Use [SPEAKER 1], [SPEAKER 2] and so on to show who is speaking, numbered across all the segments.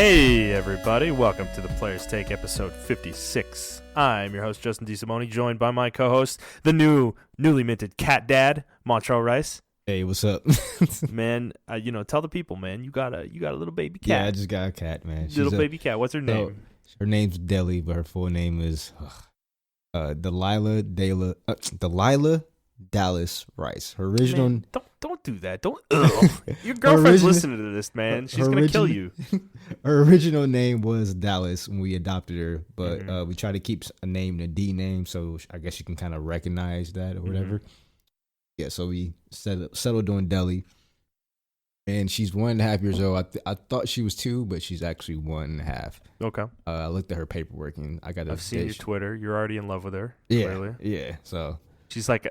[SPEAKER 1] Hey everybody, welcome to the Players Take episode 56. I'm your host Justin DeSimone, joined by my co-host, the newly minted cat dad, Montrell Rice.
[SPEAKER 2] Hey, what's up?
[SPEAKER 1] Man, tell the people, man, you got a little baby cat.
[SPEAKER 2] Yeah, I just got a cat, man.
[SPEAKER 1] Little baby cat. What's her name?
[SPEAKER 2] Her name's Deli, but her full name is Delilah Dallas Rice. Her original.
[SPEAKER 1] Man, don't do that. Don't. Your girlfriend's listening to this, man. She's gonna kill you.
[SPEAKER 2] Her original name was Dallas when we adopted her, but we try to keep a name, a D name, so I guess you can kind of recognize that or whatever. Yeah, so we settled on Deli, and she's 1.5 years old. I thought she was 2, but she's actually 1.5.
[SPEAKER 1] Okay.
[SPEAKER 2] I looked at her paperwork, and I've
[SPEAKER 1] seen your Twitter. You're already in love with her.
[SPEAKER 2] Yeah,
[SPEAKER 1] clearly.
[SPEAKER 2] Yeah. So
[SPEAKER 1] she's like,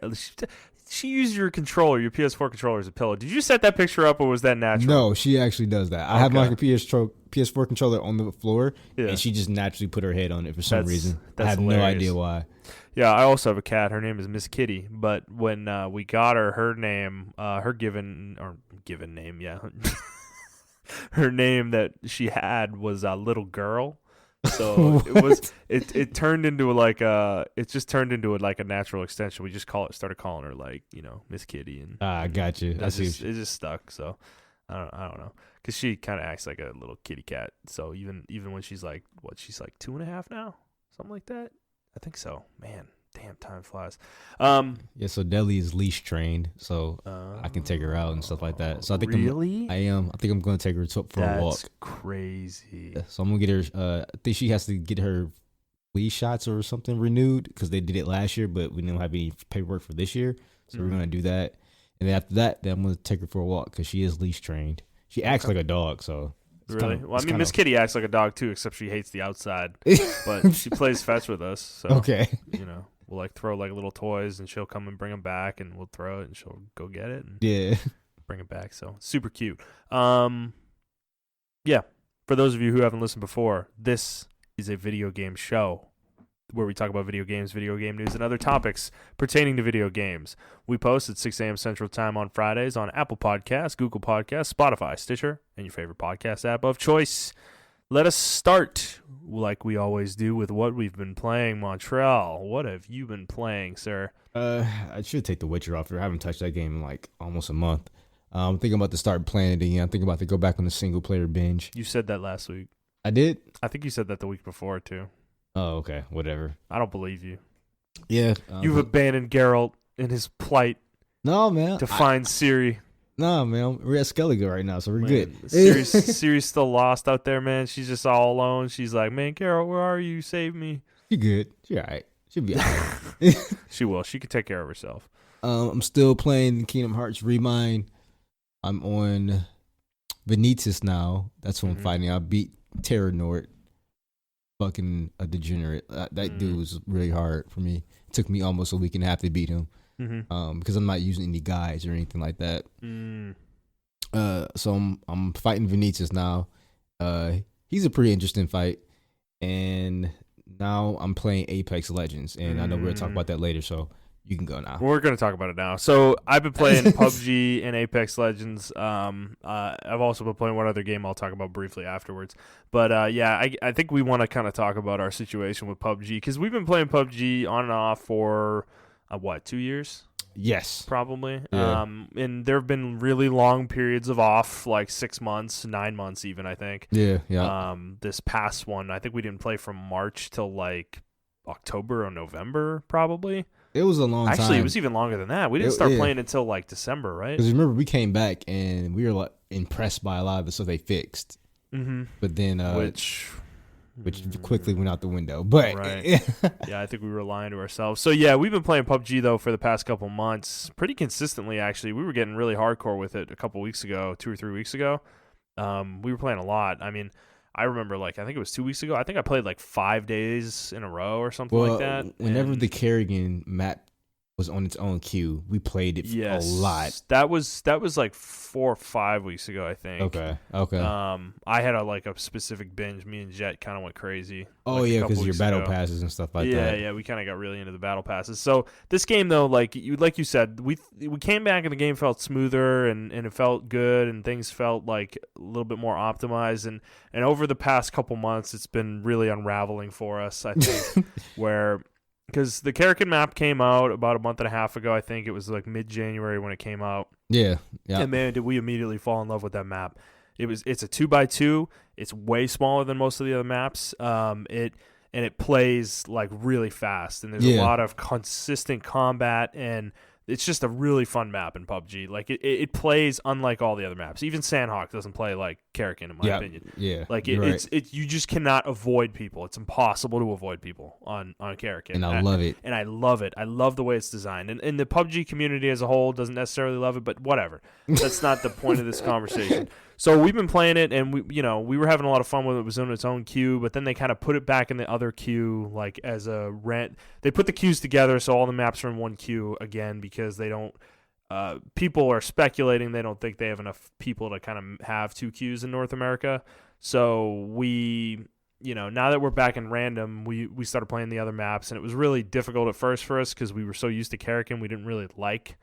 [SPEAKER 1] she used your controller, your PS4 controller as a pillow. Did you set that picture up, or was that natural?
[SPEAKER 2] No, she actually does that. I have my PS4 controller on the floor, and she just naturally put her head on it for some reason. I have hilarious. No idea why.
[SPEAKER 1] Yeah, I also have a cat. Her name is Miss Kitty. But when we got her, her name, her given name, yeah, her name that she had was a little girl. So it turned into like a natural extension. We just started calling her like, Miss Kitty, and
[SPEAKER 2] I got you.
[SPEAKER 1] It just stuck. So I don't know, because she kind of acts like a little kitty cat. So even when she's like 2.5 now, something like that. I think so. Man, damn, time flies.
[SPEAKER 2] Yeah, so Deli is leash trained, so I can take her out and stuff like that. So I think I think I'm going to take her for a walk.
[SPEAKER 1] That's crazy.
[SPEAKER 2] Yeah, so I'm going to get her, I think she has to get her flea shots or something renewed, because they did it last year, but we didn't have any paperwork for this year. So we're going to do that. And then after that, I'm going to take her for a walk, because she is leash trained. She acts like a dog, so.
[SPEAKER 1] Really? Well, I mean, Miss Kitty acts like a dog too, except she hates the outside. But she plays fetch with us, so
[SPEAKER 2] okay.
[SPEAKER 1] We'll like throw like little toys, and she'll come and bring them back, and we'll throw it, and she'll go get it, and bring it back. So super cute. Yeah. For those of you who haven't listened before, this is a video game show where we talk about video games, video game news, and other topics pertaining to video games. We post at 6 a.m. Central Time on Fridays on Apple Podcasts, Google Podcasts, Spotify, Stitcher, and your favorite podcast app of choice. Let us start, like we always do, with what we've been playing. Montrell, what have you been playing, sir?
[SPEAKER 2] I should take The Witcher off here. I haven't touched that game in like almost a month. I'm thinking about to start playing it again. I'm thinking about to go back on the single-player binge.
[SPEAKER 1] You said that last week.
[SPEAKER 2] I did?
[SPEAKER 1] I think you said that the week before, too.
[SPEAKER 2] Oh, okay. Whatever.
[SPEAKER 1] I don't believe you.
[SPEAKER 2] Yeah.
[SPEAKER 1] You've abandoned Geralt in his plight.
[SPEAKER 2] No, man.
[SPEAKER 1] To find Ciri.
[SPEAKER 2] No, man. We're at Skellige right now, so we're good.
[SPEAKER 1] Ciri's still lost out there, man. She's just all alone. She's like, man, Geralt, where are you? Save me.
[SPEAKER 2] She good. She all right. She'll be all right.
[SPEAKER 1] She will. She can take care of herself.
[SPEAKER 2] I'm still playing Kingdom Hearts Remind. I'm on Vanitas now. That's what I'm fighting. I beat Terranort. Fucking a degenerate. That dude was really hard for me. It took me almost a week and a half to beat him. Because I'm not using any guides or anything like that. So I'm fighting Vanitas now. He's a pretty interesting fight. And now I'm playing Apex Legends. And I know we're going to talk about that later, so you can go now.
[SPEAKER 1] We're going to talk about it now. So I've been playing PUBG and Apex Legends. I've also been playing one other game I'll talk about briefly afterwards. But I think we want to kind of talk about our situation with PUBG, because we've been playing PUBG on and off for, 2 years?
[SPEAKER 2] Yes.
[SPEAKER 1] Probably.
[SPEAKER 2] Yeah.
[SPEAKER 1] And there have been really long periods of off, like 6 months, 9 months even, I think.
[SPEAKER 2] Yeah.
[SPEAKER 1] This past one, I think we didn't play from March till like October or November, probably.
[SPEAKER 2] It was a long time.
[SPEAKER 1] Actually, it was even longer than that. We didn't start playing until like December, right?
[SPEAKER 2] Because remember, we came back and we were like impressed by a lot of the stuff they fixed. But then, which quickly went out the window. But
[SPEAKER 1] right. Yeah, I think we were lying to ourselves. So yeah, we've been playing PUBG though for the past couple months, pretty consistently. Actually, we were getting really hardcore with it a couple weeks ago, 2 or 3 weeks ago. We were playing a lot. I mean, I remember, I think it was 2 weeks ago. I think I played 5 days in a row or something like that.
[SPEAKER 2] Whenever the Kerrigan map was on its own queue. We played it a lot.
[SPEAKER 1] That was like 4 or 5 weeks ago, I think.
[SPEAKER 2] Okay.
[SPEAKER 1] I had a specific binge. Me and Jet kind of went crazy.
[SPEAKER 2] Oh yeah, because your battle passes and stuff like that.
[SPEAKER 1] Yeah, we kind of got really into the battle passes. So this game though, like you said, we came back and the game felt smoother and it felt good and things felt like a little bit more optimized and over the past couple months, it's been really unraveling for us. I think because the Karakin map came out about a month and a half ago. I think it was like mid-January when it came out.
[SPEAKER 2] Yeah.
[SPEAKER 1] And man, did we immediately fall in love with that map. It's a 2x2. It's way smaller than most of the other maps. It plays like really fast, and there's a lot of consistent combat, and it's just a really fun map in PUBG. Like it plays unlike all the other maps. Even Sandhawk doesn't play like Karakin in my opinion.
[SPEAKER 2] Yeah.
[SPEAKER 1] Like it's you just cannot avoid people. It's impossible to avoid people on Karakin.
[SPEAKER 2] And I love it.
[SPEAKER 1] And I love it. I love the way it's designed. And the PUBG community as a whole doesn't necessarily love it, but whatever. That's not the point of this conversation. So we've been playing it, and we were having a lot of fun with it. It was in its own queue, but then they kind of put it back in the other queue, like as a rent. They put the queues together, so all the maps are in one queue again because they don't. People are speculating they don't think they have enough people to kind of have 2 queues in North America. So we, now that we're back in random, we started playing the other maps, and it was really difficult at first for us because we were so used to Karakin, we didn't really like.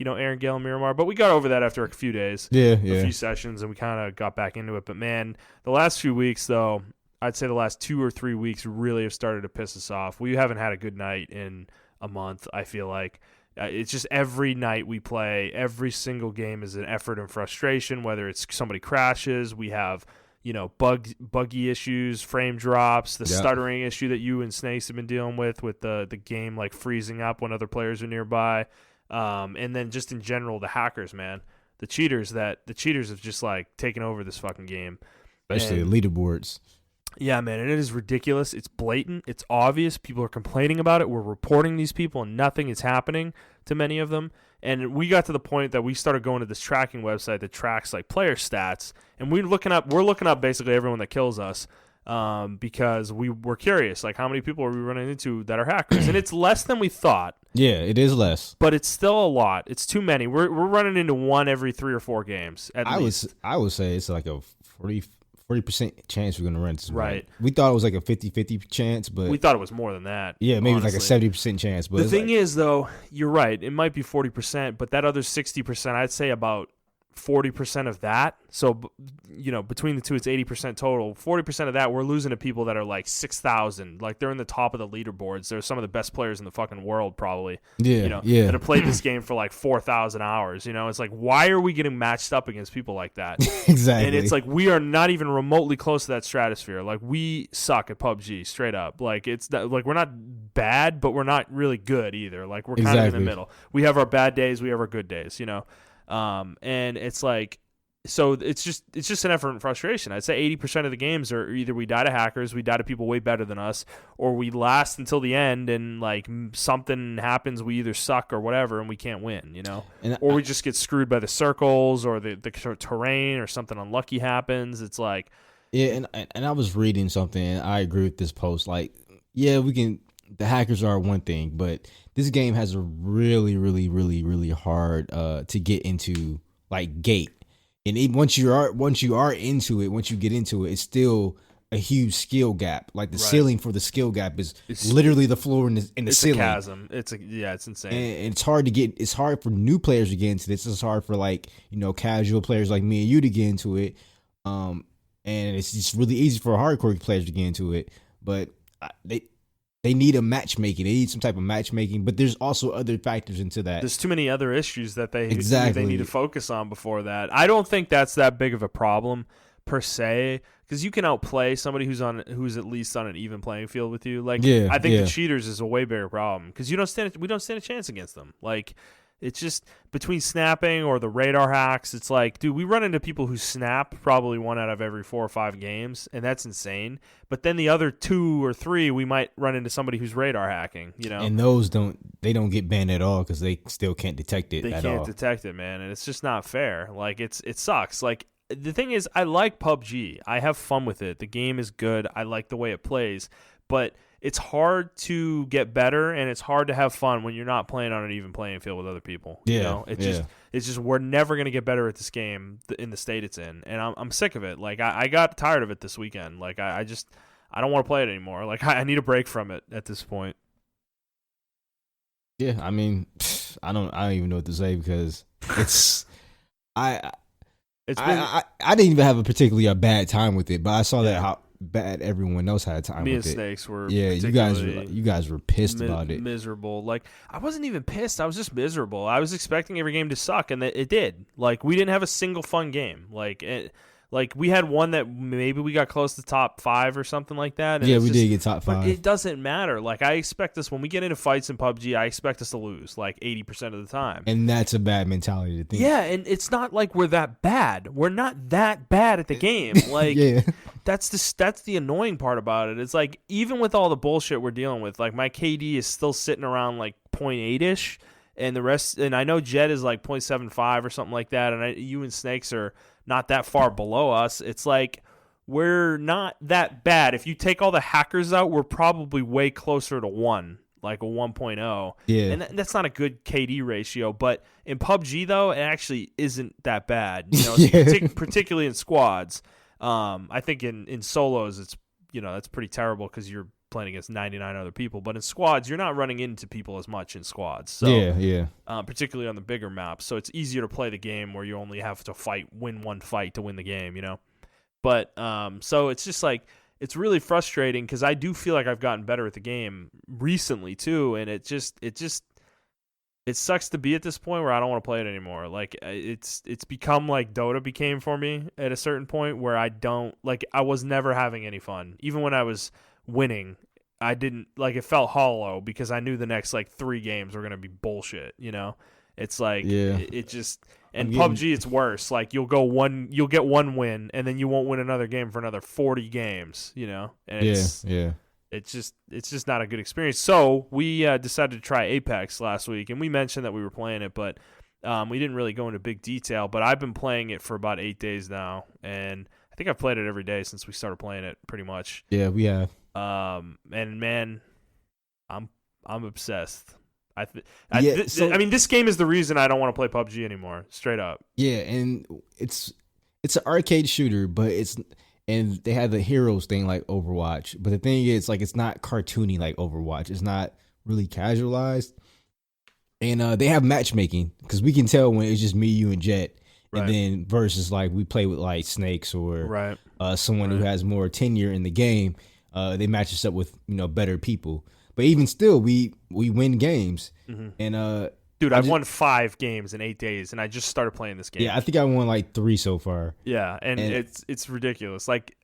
[SPEAKER 1] Aaron Gale and Miramar, but we got over that after a few days, a few sessions, and we kind of got back into it. But man, the last few weeks, though, I'd say the last 2 or 3 weeks really have started to piss us off. We haven't had a good night in a month, I feel like. It's just every night we play, every single game is an effort and frustration, whether it's somebody crashes, we have, buggy issues, frame drops, the stuttering issue that you and Snakes have been dealing with the game like freezing up when other players are nearby. And then just in general, the hackers, man, the cheaters have just like taken over this fucking game,
[SPEAKER 2] especially the leaderboards.
[SPEAKER 1] Yeah, man, and it is ridiculous. It's blatant. It's obvious. People are complaining about it. We're reporting these people, and nothing is happening to many of them. And we got to the point that we started going to this tracking website that tracks like player stats, and we're looking up basically everyone that kills us. Because we were curious, like how many people are we running into that are hackers, and it's less than we thought.
[SPEAKER 2] Yeah, it is less,
[SPEAKER 1] but it's still a lot. It's too many. We're running into one every 3 or 4 games. At least.
[SPEAKER 2] I would say it's like a 40% chance we're gonna run this.
[SPEAKER 1] Right.
[SPEAKER 2] We thought it was like a 50-50 chance, but
[SPEAKER 1] we thought it was more than that.
[SPEAKER 2] Yeah, maybe honestly. Like a 70% chance. But
[SPEAKER 1] the thing is, though, you're right. It might be 40%, but that other 60%, I'd say about 40% of that. So, between the two, it's 80% total. 40% of that, we're losing to people that are like 6,000. Like they're in the top of the leaderboards. They're some of the best players in the fucking world, probably.
[SPEAKER 2] Yeah.
[SPEAKER 1] That have played this game for like 4,000 hours. It's like, why are we getting matched up against people like that?
[SPEAKER 2] Exactly.
[SPEAKER 1] And it's like, we are not even remotely close to that stratosphere. Like we suck at PUBG straight up. Like it's not, like we're not bad, but we're not really good either. Like we're kind of in the middle. We have our bad days. We have our good days, and it's like, so it's just an effort and frustration. I'd say 80% of the games are either we die to hackers, we die to people way better than us, or we last until the end and like something happens, we either suck or whatever, and we can't win, or we just get screwed by the circles or the terrain or something unlucky happens. It's like,
[SPEAKER 2] yeah, and I was reading something, and I agree with this post. Like, yeah, the hackers are one thing, but this game has a really, really, really, really hard to get into like gate. And even once you are into it, once you get into it, it's still a huge skill gap. Like the ceiling for the skill gap is literally the floor in the ceiling.
[SPEAKER 1] It's a chasm. It's insane.
[SPEAKER 2] And it's hard to get. It's hard for new players to get into this. It's hard for like casual players like me and you to get into it. And it's just really easy for hardcore players to get into it. But they need a matchmaking. They need some type of matchmaking, but there's also other factors into that.
[SPEAKER 1] There's too many other issues that they need to focus on before that. I don't think that's that big of a problem per se, because you can outplay somebody who's at least on an even playing field with you. Like, I think the cheaters is a way bigger problem because we don't stand a chance against them. Like, it's just between snapping or the radar hacks. It's like, dude, we run into people who snap probably 1 out of every 4 or 5 games, and that's insane. But then the other 2 or 3, we might run into somebody who's radar hacking,
[SPEAKER 2] And those don't get banned at all because they still can't detect it.
[SPEAKER 1] They can't detect it, man, and it's just not fair. Like it sucks. Like the thing is, I like PUBG. I have fun with it. The game is good. I like the way it plays. but it's hard to get better and it's hard to have fun when you're not playing on an even playing field with other people.
[SPEAKER 2] Yeah,
[SPEAKER 1] you know, it's just we're never gonna get better at this game in the state it's in, and I'm sick of it. Like I got tired of it this weekend. Like I don't want to play it anymore. Like I need a break from it at this point.
[SPEAKER 2] Yeah, I mean, I don't even know what to say because it's I didn't even have a particularly a bad time with it, but I saw that how bad everyone else had time with it.
[SPEAKER 1] Me and Snakes were
[SPEAKER 2] you guys were pissed about it.
[SPEAKER 1] Miserable. Like I wasn't even pissed. I was just miserable. I was expecting every game to suck, and it did. Like we didn't have a single fun game. Like we had one that maybe we got close to top 5 or something like that. And
[SPEAKER 2] we did get top 5.
[SPEAKER 1] But it doesn't matter. Like I expect us when we get into fights in PUBG, I expect us to lose like 80% of the time.
[SPEAKER 2] And that's a bad mentality to think.
[SPEAKER 1] Yeah, and it's not like we're that bad. We're not that bad at the game. Like that's the annoying part about it. It's like even with all the bullshit we're dealing with, like my KD is still sitting around like 0.8ish, and the rest. And I know Jet is like 0.75 or something like that. And you and Snakes are not that far below us. It's like we're not that bad. If you take all the hackers out, we're probably way closer to 1, like a 1.0.
[SPEAKER 2] Yeah.
[SPEAKER 1] And that's not a good KD ratio. But in PUBG, though, it actually isn't that bad. You know, particularly in squads. I think in solos, it's that's pretty terrible because you're playing against 99 other people. But in squads, you're not running into people as much in squads. So, particularly on the bigger maps. So it's easier to play the game where you only have to win one fight to win the game, But so it's just like it's really frustrating because I do feel like I've gotten better at the game recently too, and it sucks to be at this point where I don't want to play it anymore. Like it's become like Dota became for me at a certain point where I was never having any fun. Even when I was winning, I didn't it felt hollow because I knew the next like 3 games were going to be bullshit, It's like it just PUBG it's worse. Like you'll get one win and then you won't win another game for another 40 games, And it's just not a good experience. So we decided to try Apex last week, and we mentioned that we were playing it, but we didn't really go into big detail. But I've been playing it for about 8 days now, and I think I've played it every day since we started playing it, pretty much.
[SPEAKER 2] Yeah, we have.
[SPEAKER 1] And man, I'm obsessed. I mean, this game is the reason I don't want to play PUBG anymore. Straight up.
[SPEAKER 2] Yeah, and it's an arcade shooter, but and they have the heroes thing like Overwatch. But the thing is, like, it's not cartoony like Overwatch. It's not really casualized. And they have matchmaking because we can tell when it's just me, you, and Jet. Right. And then versus like we play with like Snakes or someone who has more tenure in the game. They match us up with better people. But even still, we win games. Mm-hmm. And
[SPEAKER 1] dude, I've won 5 games in 8 days, and I just started playing this game.
[SPEAKER 2] Yeah, I think I won like 3 so far.
[SPEAKER 1] Yeah, and it's ridiculous. Like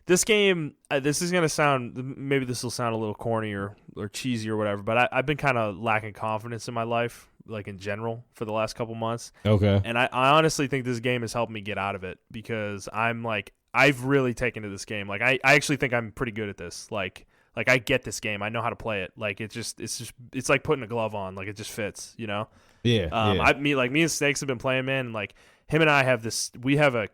[SPEAKER 1] this game, this is gonna sound, maybe this will sound a little corny or cheesy or whatever, but I've been kind of lacking confidence in my life, like in general, for the last couple months.
[SPEAKER 2] Okay.
[SPEAKER 1] And I honestly think this game has helped me get out of it because I've really taken to this game. Like I actually think I'm pretty good at this. Like I get this game. I know how to play it. Like it's like putting a glove on. Like it just fits,
[SPEAKER 2] Yeah.
[SPEAKER 1] Me and Snakes have been playing, man, and like him and I have this. We have like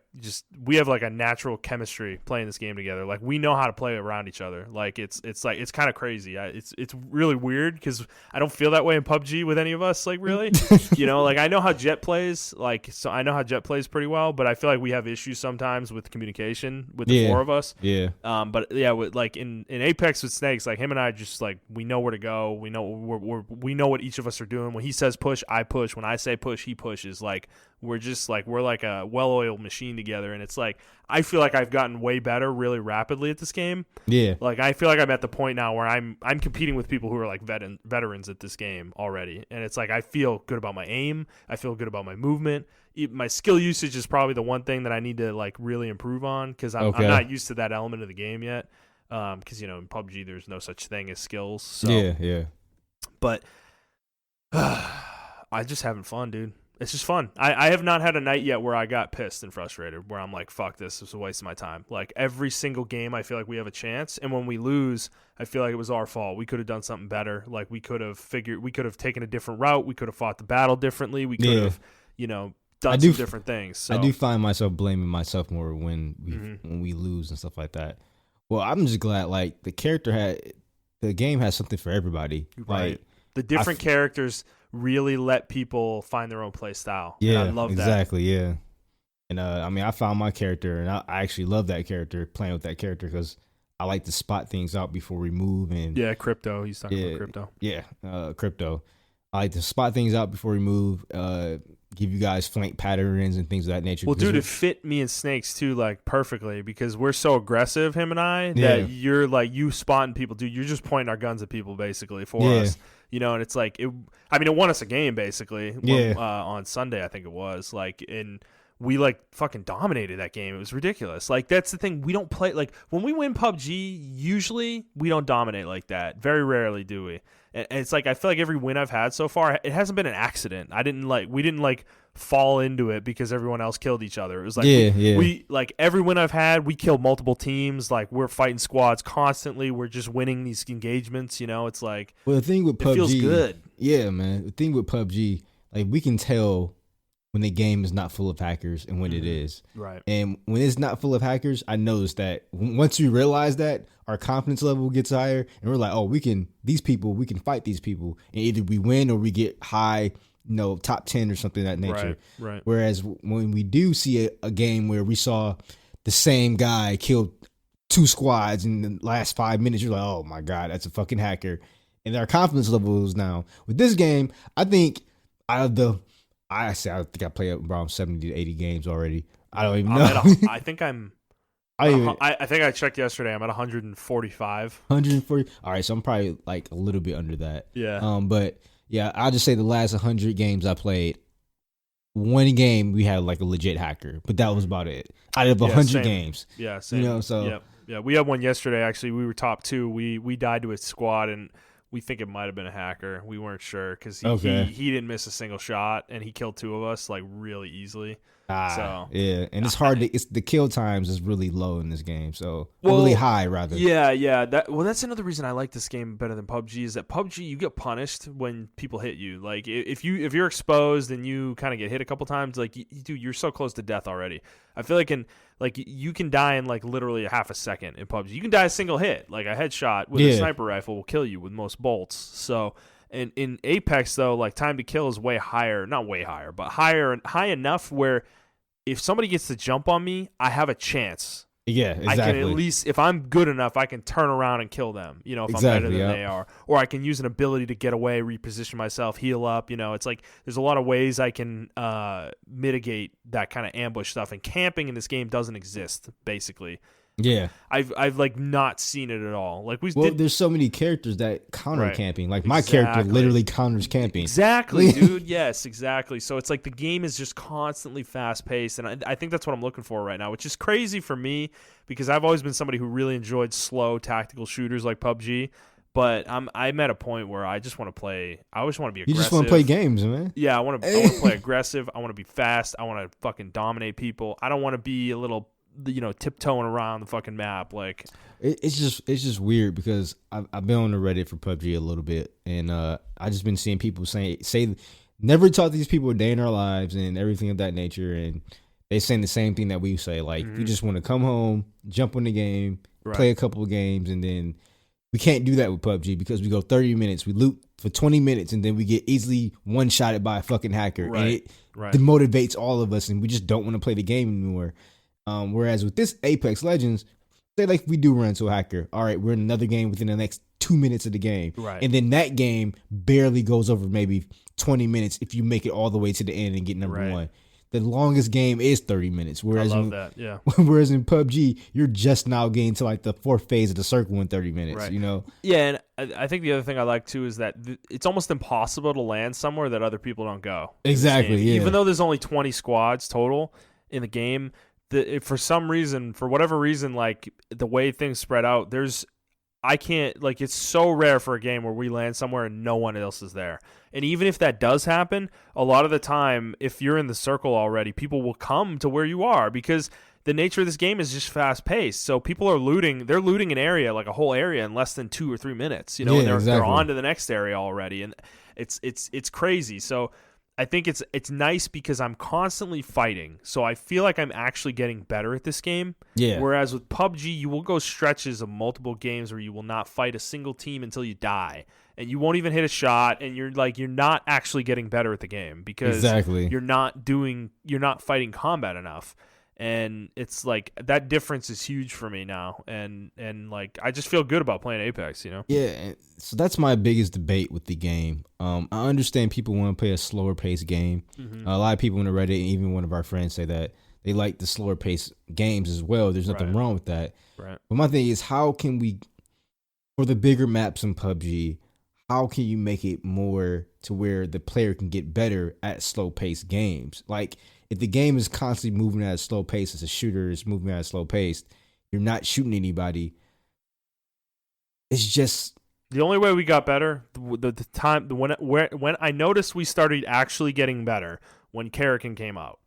[SPEAKER 1] a natural chemistry playing this game together. Like we know how to play around each other. Like it's kind of crazy. It's really weird because I don't feel that way in PUBG with any of us. Like really, like I know how Jet plays. Like so I know how Jet plays pretty well, but I feel like we have issues sometimes with communication with the 4 of us.
[SPEAKER 2] Yeah.
[SPEAKER 1] But yeah, with like in Apex with Snakes, like him and I just like we know where to go. We know we know what each of us are doing. When he says push, I push. When I say push, he pushes. Like we're like a well-oiled machine together, and it's like I feel like I've gotten way better really rapidly at this game.
[SPEAKER 2] Yeah.
[SPEAKER 1] Like I feel like I'm at the point now where I'm competing with people who are like veterans at this game already, and it's like I feel good about my aim, I feel good about my movement. My skill usage is probably the one thing that I need to like really improve on because I'm not used to that element of the game yet. Because in PUBG there's no such thing as skills. So.
[SPEAKER 2] Yeah.
[SPEAKER 1] But I just having fun, dude. It's just fun. I have not had a night yet where I got pissed and frustrated, where I'm like, fuck this is a waste of my time. Like every single game I feel like we have a chance, and when we lose, I feel like it was our fault. We could have done something better. Like we could have taken a different route. We could have fought the battle differently. We could have, done some different things. So.
[SPEAKER 2] I do find myself blaming myself more when we lose and stuff like that. Well, I'm just glad like the game has something for everybody.
[SPEAKER 1] Right.
[SPEAKER 2] Like
[SPEAKER 1] The different characters really let people find their own play style.
[SPEAKER 2] Yeah,
[SPEAKER 1] and I love
[SPEAKER 2] exactly. Yeah. And I mean, I found my character, and I actually love that character, playing with that character, because I like to spot things out before we move. And
[SPEAKER 1] Yeah, crypto. He's talking about crypto.
[SPEAKER 2] Yeah, crypto. I like to spot things out before we move. Give you guys flank patterns and things of that nature.
[SPEAKER 1] Well, dude, it fit me and Snakes too, like perfectly, because we're so aggressive, him and I, that you're like you spotting people, dude. You're just pointing our guns at people basically for us, you know. And it's like it won us a game basically. On Sunday, I think it was like we like fucking dominated that game. It was ridiculous. Like that's the thing. We don't play like when we win PUBG. Usually we don't dominate like that. Very rarely do we. And it's like I feel like every win I've had so far, it hasn't been an accident. We didn't fall into it because everyone else killed each other. It was like we like every win I've had, we killed multiple teams. Like we're fighting squads constantly. We're just winning these engagements. You know, it's like
[SPEAKER 2] the thing with PUBG,
[SPEAKER 1] it feels good.
[SPEAKER 2] Yeah, man. The thing with PUBG, like we can tell when the game is not full of hackers and when it is.
[SPEAKER 1] Right.
[SPEAKER 2] And when it's not full of hackers, I noticed that once we realize that, our confidence level gets higher, and we're like, oh, we can fight these people, and either we win or we get high, top 10 or something of that nature.
[SPEAKER 1] Right.
[SPEAKER 2] Whereas when we do see a game where we saw the same guy kill 2 squads in the last 5 minutes, you're like, oh my God, that's a fucking hacker. And our confidence level is now. With this game, I think I think I played around 70 to 80 games already. I don't even know.
[SPEAKER 1] I think I checked yesterday. I'm at 145.
[SPEAKER 2] 140. All right, so I'm probably like a little bit under that.
[SPEAKER 1] Yeah.
[SPEAKER 2] But yeah, I'll just say the last 100 games I played, one game we had like a legit hacker, but that was about it. Out of 100 games.
[SPEAKER 1] Yeah, same.
[SPEAKER 2] So
[SPEAKER 1] yeah, we had one yesterday. Actually, we were top 2. We died to a squad, and we think it might have been a hacker. We weren't sure because he didn't miss a single shot, and he killed 2 of us like really easily.
[SPEAKER 2] Yeah, and it's hard it's the kill times is really low in this game, really high rather.
[SPEAKER 1] Yeah. That's another reason I like this game better than PUBG is that PUBG you get punished when people hit you. Like if you're exposed and you kind of get hit a couple times, like dude, you're so close to death already. I feel like you can die in like literally a half a second in PUBG. You can die a single hit, like a headshot with a sniper rifle will kill you with most bolts. So. And in Apex, though, like time to kill is way higher. Not way higher, but high enough where if somebody gets to jump on me, I have a chance.
[SPEAKER 2] Yeah, exactly.
[SPEAKER 1] I can at least, if I'm good enough, I can turn around and kill them, if I'm better than they are. Or I can use an ability to get away, reposition myself, heal up. It's like there's a lot of ways I can mitigate that kind of ambush stuff. And camping in this game doesn't exist, basically.
[SPEAKER 2] Yeah,
[SPEAKER 1] I've like not seen it at all. Like
[SPEAKER 2] there's so many characters that counter camping. Like my character literally counters camping.
[SPEAKER 1] Exactly, dude. Yes, exactly. So it's like the game is just constantly fast paced, and I think that's what I'm looking for right now, which is crazy for me because I've always been somebody who really enjoyed slow tactical shooters like PUBG. But I'm at a point where I just want to play. I always want to be aggressive.
[SPEAKER 2] You just want to play games, man.
[SPEAKER 1] Yeah, I want to play aggressive. I want to be fast. I want to fucking dominate people. I don't want to be a little tiptoeing around the fucking map. Like
[SPEAKER 2] it's just weird because I've been on the Reddit for PUBG a little bit, and I just been seeing people say never talk to these people a day in our lives and everything of that nature, and they saying the same thing that we say. Like we just want to come home, jump on the game, play a couple of games, and then we can't do that with PUBG because we go 30 minutes, we loot for 20 minutes, and then we get easily one-shotted by a fucking hacker, and it demotivates all of us, and we just don't want to play the game anymore. Whereas with this Apex Legends, say like we do run into a hacker, all right, we're in another game within the next 2 minutes of the game.
[SPEAKER 1] Right.
[SPEAKER 2] And then that game barely goes over maybe 20 minutes if you make it all the way to the end and get number 1. The longest game is 30 minutes. Whereas
[SPEAKER 1] I love that, yeah.
[SPEAKER 2] Whereas in PUBG, you're just now getting to like the 4th phase of the circle in 30 minutes,
[SPEAKER 1] Yeah, and I think the other thing I like too is that it's almost impossible to land somewhere that other people don't go.
[SPEAKER 2] Exactly, yeah.
[SPEAKER 1] Even though there's only 20 squads total in the game, for whatever reason, like the way things spread out, it's so rare for a game where we land somewhere and no one else is there. And even if that does happen, a lot of the time, if you're in the circle already, people will come to where you are because the nature of this game is just fast paced. So people are they're looting an area, like a whole area, in less than 2 or 3 minutes, and they're on to the next area already. And it's crazy. So I think it's nice because I'm constantly fighting, so I feel like I'm actually getting better at this game.
[SPEAKER 2] Yeah.
[SPEAKER 1] Whereas with PUBG, you will go stretches of multiple games where you will not fight a single team until you die, and you won't even hit a shot, and you're not actually getting better at the game because you're not fighting combat enough. And it's like that difference is huge for me now, and like I just feel good about playing Apex, you know?
[SPEAKER 2] Yeah, so that's my biggest debate with the game. I understand people want to play a slower paced game. A lot of people on the Reddit, and even one of our friends, say that they like the slower paced games as well. There's nothing wrong with that.
[SPEAKER 1] Right.
[SPEAKER 2] But my thing is, how can we, for the bigger maps in PUBG, how can you make it more to where the player can get better at slow paced games? Like, if the game is constantly moving at a slow pace, as a shooter is moving at a slow pace, you're not shooting anybody. It's just
[SPEAKER 1] the only way we got better. When I noticed we started actually getting better when Karrakin came out.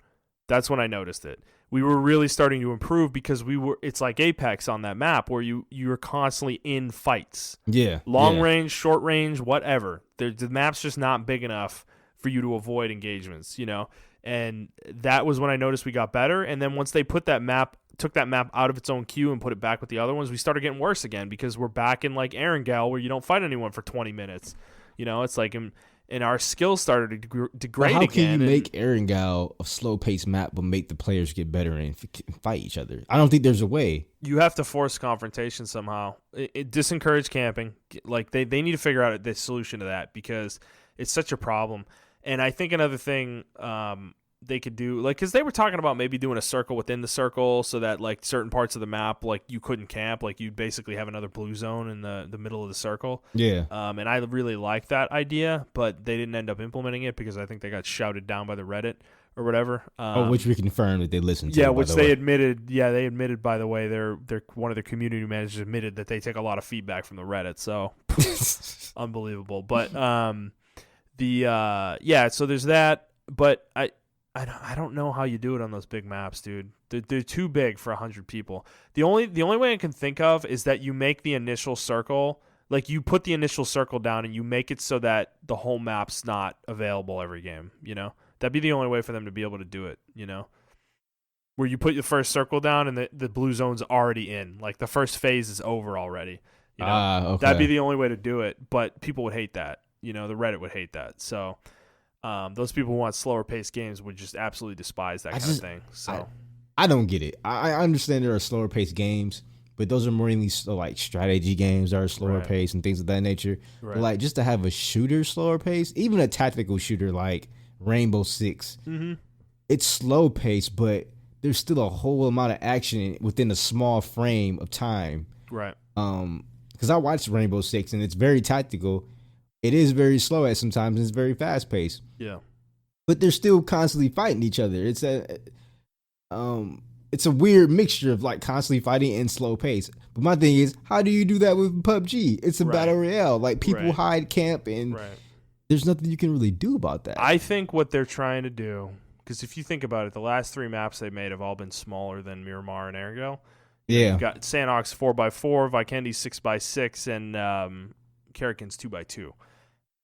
[SPEAKER 1] That's when I noticed it. We were really starting to improve because it's like Apex on that map where you're constantly in fights.
[SPEAKER 2] Yeah,
[SPEAKER 1] long range, short range, whatever. The map's just not big enough for you to avoid engagements, you know. And that was when I noticed we got better. And then once they took that map out of its own queue and put it back with the other ones, we started getting worse again because we're back in like Erangel where you don't fight anyone for 20 minutes. You know, it's like, and our skills started to degrade again.
[SPEAKER 2] How can you make Erangel a slow-paced map but make the players get better and fight each other? I don't think there's a way.
[SPEAKER 1] You have to force confrontation somehow. It disencourage camping. Like they need to figure out the solution to that because it's such a problem. And I think another thing they could do, like, because they were talking about maybe doing a circle within the circle so that, like, certain parts of the map, like, you couldn't camp. Like, you'd basically have another blue zone in the middle of the circle.
[SPEAKER 2] Yeah.
[SPEAKER 1] And I really like that idea, but they didn't end up implementing it because I think they got shouted down by the Reddit or whatever.
[SPEAKER 2] Which we confirmed that they listened to.
[SPEAKER 1] Yeah, which they admitted. Yeah, they admitted, by the way, they're one of their community managers admitted that they take a lot of feedback from the Reddit. So, unbelievable. But, so there's that, but I don't know how you do it on those big maps, dude. They're too big for 100 people. The only way I can think of is that you make the initial circle, like you put the initial circle down and you make it so that the whole map's not available every game, you know? That'd be the only way for them to be able to do it, you know? Where you put your first circle down and the blue zone's already in. Like the first phase is over already. You know?
[SPEAKER 2] Okay.
[SPEAKER 1] That'd be the only way to do it, but people would hate that. You know, the Reddit would hate that. So those people who want slower paced games would just absolutely despise that kind of thing. So
[SPEAKER 2] I don't get it. I understand there are slower paced games, but those are mainly like strategy games that are slower paced and things of that nature. Right. But like just to have a shooter slower paced, even a tactical shooter like Rainbow Six, it's slow paced, but there's still a whole amount of action within a small frame of time.
[SPEAKER 1] Right.
[SPEAKER 2] Because I watched Rainbow Six and it's very tactical. It is very slow at sometimes and it's very fast paced.
[SPEAKER 1] Yeah.
[SPEAKER 2] But they're still constantly fighting each other. It's a weird mixture of like constantly fighting and slow pace. But my thing is, how do you do that with PUBG? It's a battle royale. Like people hide camp and there's nothing you can really do about that.
[SPEAKER 1] I think what they're trying to do, because if you think about it, the last 3 maps they made have all been smaller than Miramar and Erangel.
[SPEAKER 2] Yeah.
[SPEAKER 1] You've got Sanox 4x4, Vikendi 6x6, and Karrakin's 2x2.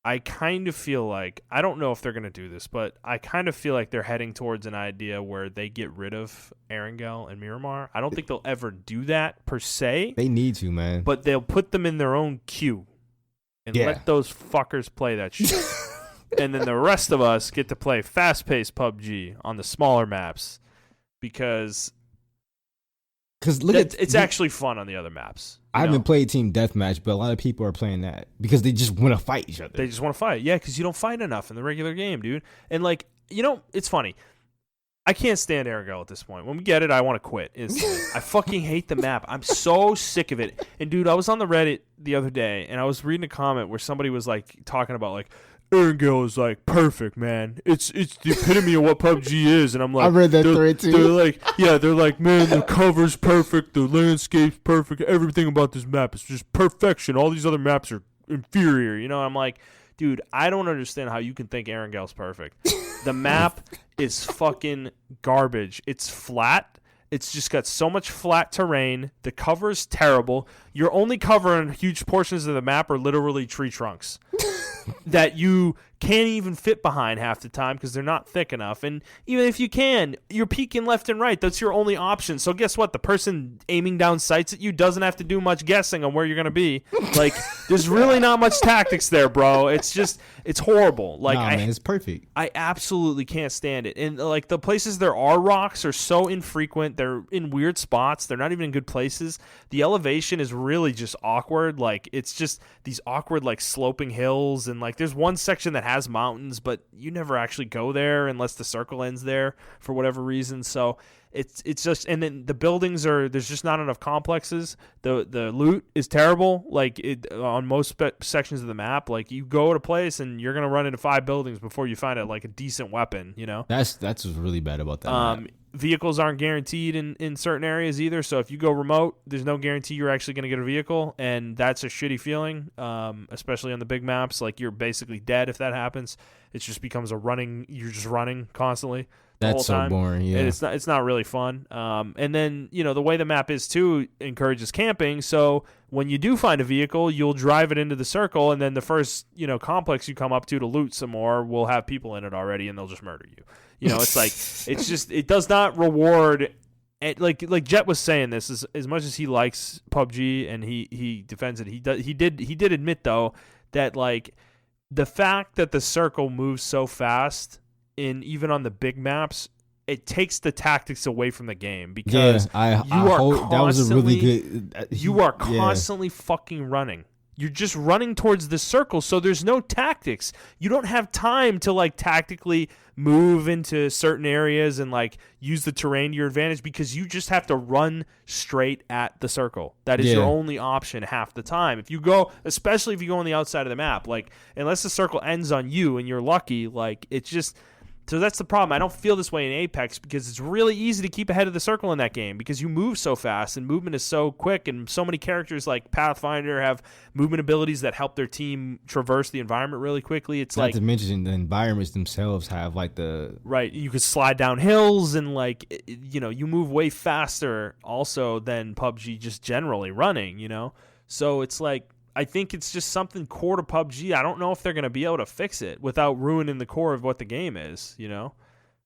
[SPEAKER 1] I kind of feel like, I don't know if they're going to do this, but I kind of feel like they're heading towards an idea where they get rid of Erangel and Miramar. I don't think they'll ever do that per se.
[SPEAKER 2] They need to, man.
[SPEAKER 1] But they'll put them in their own queue and let those fuckers play that shit. And then the rest of us get to play fast-paced PUBG on the smaller maps because it's actually fun on the other maps.
[SPEAKER 2] I haven't played Team Deathmatch, but a lot of people are playing that because they just want to fight each other.
[SPEAKER 1] They just want to fight. Yeah, because you don't fight enough in the regular game, dude. And, like, you know, it's funny. I can't stand Erangel at this point. When we get it, I want to quit instantly. I fucking hate the map. I'm so sick of it. And, dude, I was on the Reddit the other day, and I was reading a comment where somebody was, like, talking about, like, Erangel is like perfect, man. It's the epitome of what PUBG is, and I'm like,
[SPEAKER 2] I read that thread too.
[SPEAKER 1] They're like, man, the cover's perfect, the landscape's perfect, everything about this map is just perfection. All these other maps are inferior, you know. I'm like, dude, I don't understand how you can think Erangel's perfect. The map is fucking garbage. It's flat. It's just got so much flat terrain. The cover's terrible. Your only cover in huge portions of the map are literally tree trunks that you can't even fit behind half the time because they're not thick enough. And even if you can, you're peeking left and right. That's your only option. So guess what? The person aiming down sights at you doesn't have to do much guessing on where you're going to be. Like, there's really not much tactics there, bro. It's horrible. Like,
[SPEAKER 2] man, it's perfect.
[SPEAKER 1] I absolutely can't stand it. And like the places there are rocks are so infrequent. They're in weird spots. They're not even in good places. The elevation is really just awkward. Like, it's just these awkward, like, sloping hills. And like, there's one section that has mountains, but you never actually go there unless the circle ends there for whatever reason. So it's just, and then the buildings there's just not enough complexes. The loot is terrible. Like, on most sections of the map, like, you go to a place and you're gonna run into 5 buildings before you find like a decent weapon. You know,
[SPEAKER 2] that's what's really bad about that map.
[SPEAKER 1] Vehicles aren't guaranteed in certain areas either. So if you go remote, there's no guarantee you're actually going to get a vehicle, and that's a shitty feeling, especially on the big maps. Like, you're basically dead if that happens. It just becomes you're just running constantly the whole time.
[SPEAKER 2] So boring, yeah.
[SPEAKER 1] And it's not really fun. And then, the way the map is too encourages camping. So when you do find a vehicle, you'll drive it into the circle, and then the first, complex you come up to loot some more will have people in it already, and they'll just murder you. It's like, it does not reward. Like Jet was saying this, as much as he likes PUBG and he defends it, he did admit though that, like, the fact that the circle moves so fast even on the big maps, it takes the tactics away from the game, because
[SPEAKER 2] that was a really good.
[SPEAKER 1] You are constantly fucking running. You're just running towards the circle, so there's no tactics. You don't have time to, like, tactically move into certain areas and, like, use the terrain to your advantage, because you just have to run straight at the circle. That is your only option half the time. Especially if you go on the outside of the map, like, unless the circle ends on you and you're lucky, like, it's just... So that's the problem. I don't feel this way in Apex, because it's really easy to keep ahead of the circle in that game, because you move so fast and movement is so quick, and so many characters like Pathfinder have movement abilities that help their team traverse the environment really quickly. It's
[SPEAKER 2] not to mention the environments themselves have, like,
[SPEAKER 1] right. You could slide down hills, and, like, you move way faster also than PUBG just generally running. So it's like, I think it's just something core to PUBG. I don't know if they're going to be able to fix it without ruining the core of what the game is,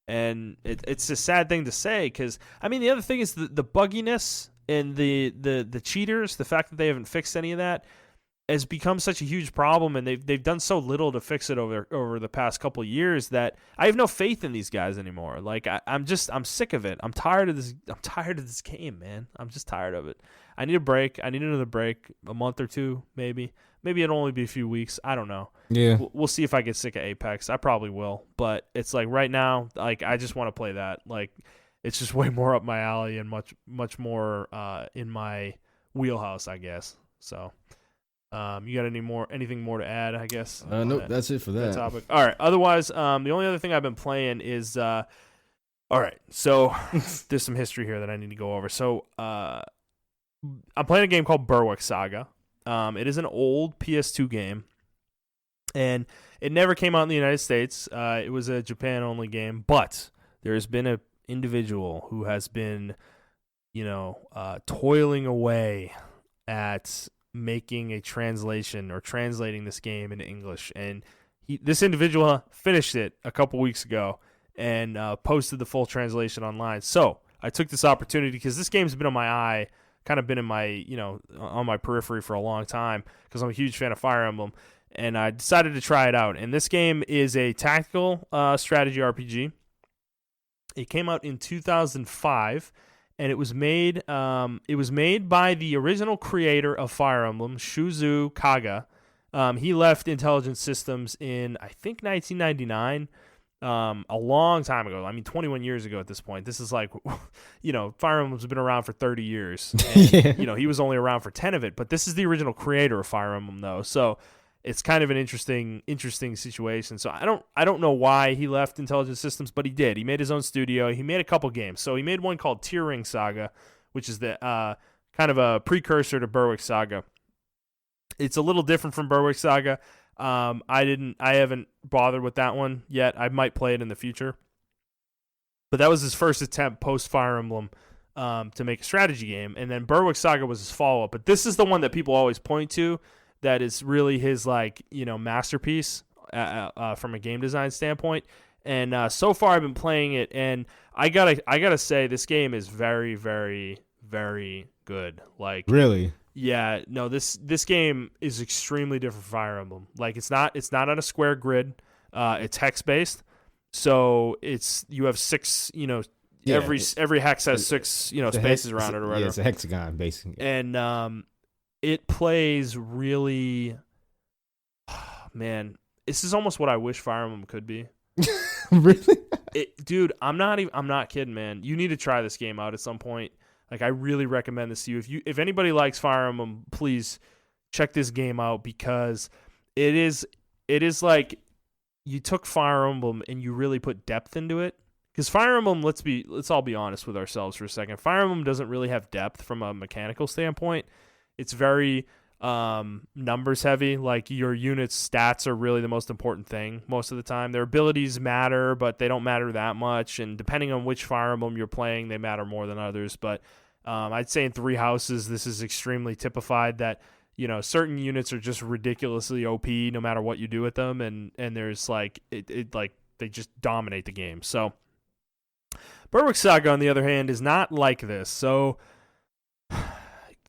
[SPEAKER 1] And it's a sad thing to say, because, I mean, the other thing is the bugginess and the cheaters, the fact that they haven't fixed any of that has become such a huge problem, and they've done so little to fix it over the past couple of years that I have no faith in these guys anymore. Like, I'm sick of it. I'm tired of this game, man. I'm just tired of it. I need a break. I need another break, a month or two, maybe. Maybe it'll only be a few weeks. I don't know.
[SPEAKER 2] Yeah.
[SPEAKER 1] We'll see if I get sick of Apex. I probably will. But it's like right now, like, I just want to play that. Like, it's just way more up my alley and much more in my wheelhouse, I guess. So, you got anything more to add, I guess?
[SPEAKER 2] Nope, that's it for that
[SPEAKER 1] topic. All right. Otherwise, the only other thing I've been playing is all right. So there's some history here that I need to go over. So, I'm playing a game called Berwick Saga. It is an old PS2 game, and it never came out in the United States. It was a Japan-only game, but there has been an individual who has been, toiling away at making a translation or translating this game into English, and this individual finished it a couple weeks ago and posted the full translation online. So I took this opportunity, because this game's been on my eye, kind of been in my, on my periphery for a long time, because I'm a huge fan of Fire Emblem, and I decided to try it out. And this game is a tactical strategy RPG. It came out in 2005, and it was made by the original creator of Fire Emblem, Shuzu Kaga. He left Intelligent Systems in, I think, 1999. A long time ago. I mean, 21 years ago at this point. This is like, Fire Emblem's been around for 30 years. And, he was only around for 10 of it. But this is the original creator of Fire Emblem, though. So it's kind of an interesting situation. So I don't know why he left Intelligent Systems, but he did. He made his own studio. He made a couple games. So he made one called Tear Ring Saga, which is the kind of a precursor to Berwick Saga. It's a little different from Berwick Saga. I haven't bothered with that one yet. I might play it in the future. But that was his first attempt post Fire Emblem to make a strategy game, and then Berwick Saga was his follow-up. But this is the one that people always point to that is really his, like, masterpiece. from a game design standpoint. And so far, I've been playing it, and I gotta say, this game is very, very, very good. Like,
[SPEAKER 2] really,
[SPEAKER 1] yeah, no, this game is extremely different from Fire Emblem. Like, it's not on a square grid. It's hex based, so you have 6. Every hex has 6 spaces around it or whatever.
[SPEAKER 2] Yeah, it's a hexagon basically.
[SPEAKER 1] And it plays really. Man, this is almost what I wish Fire Emblem could be.
[SPEAKER 2] Really?
[SPEAKER 1] Dude, I'm not kidding, man. You need to try this game out at some point. Like, I really recommend this to you. If anybody likes Fire Emblem, please check this game out, because it is like you took Fire Emblem and you really put depth into it. Because Fire Emblem, let's all be honest with ourselves for a second. Fire Emblem doesn't really have depth from a mechanical standpoint. It's very numbers heavy. Like, your units' stats are really the most important thing most of the time. Their abilities matter, but they don't matter that much. And depending on which Fire Emblem you're playing, they matter more than others. But I'd say in Three Houses, this is extremely typified that, certain units are just ridiculously OP no matter what you do with them. And there's like, they just dominate the game. So Berwick Saga, on the other hand, is not like this. So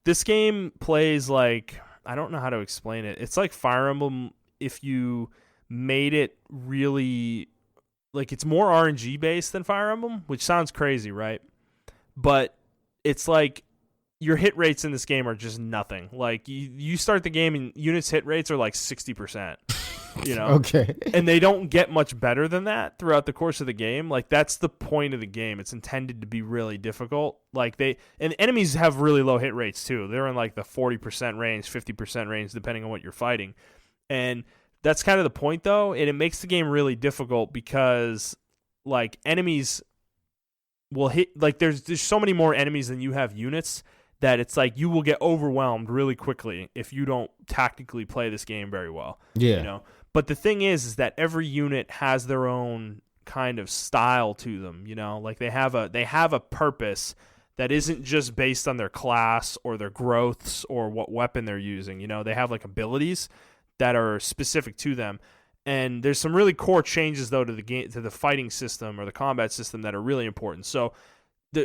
[SPEAKER 1] this game plays like, I don't know how to explain it. It's like Fire Emblem if you made it really, like, it's more RNG based than Fire Emblem, which sounds crazy, right? But it's like your hit rates in this game are just nothing. Like, you start the game and units' hit rates are like 60%.
[SPEAKER 2] Okay.
[SPEAKER 1] And they don't get much better than that throughout the course of the game. Like, that's the point of the game. It's intended to be really difficult. Like, and enemies have really low hit rates too. They're in like the 40% range, 50% range, depending on what you're fighting. And that's kind of the point, though. And it makes the game really difficult because, like, enemies will hit, like, there's so many more enemies than you have units that it's like you will get overwhelmed really quickly if you don't tactically play this game very well.
[SPEAKER 2] Yeah.
[SPEAKER 1] But the thing is that every unit has their own kind of style to them, like they have a purpose that isn't just based on their class or their growths or what weapon they're using. They have like abilities that are specific to them. And there's some really core changes though to the game, to the fighting system or the combat system, that are really important. So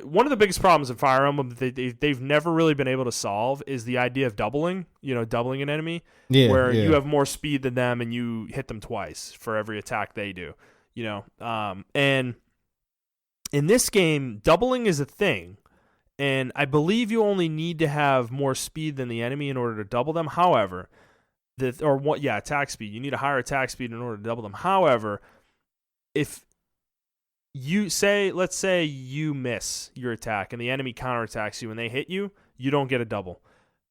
[SPEAKER 1] one of the biggest problems in Fire Emblem that they've never really been able to solve is the idea of doubling an enemy, where you have more speed than them and you hit them twice for every attack they do, and in this game, doubling is a thing, and I believe you only need to have more speed than the enemy in order to double them. However, attack speed. You need a higher attack speed in order to double them. However, if let's say you miss your attack and the enemy counterattacks you and they hit you, you don't get a double.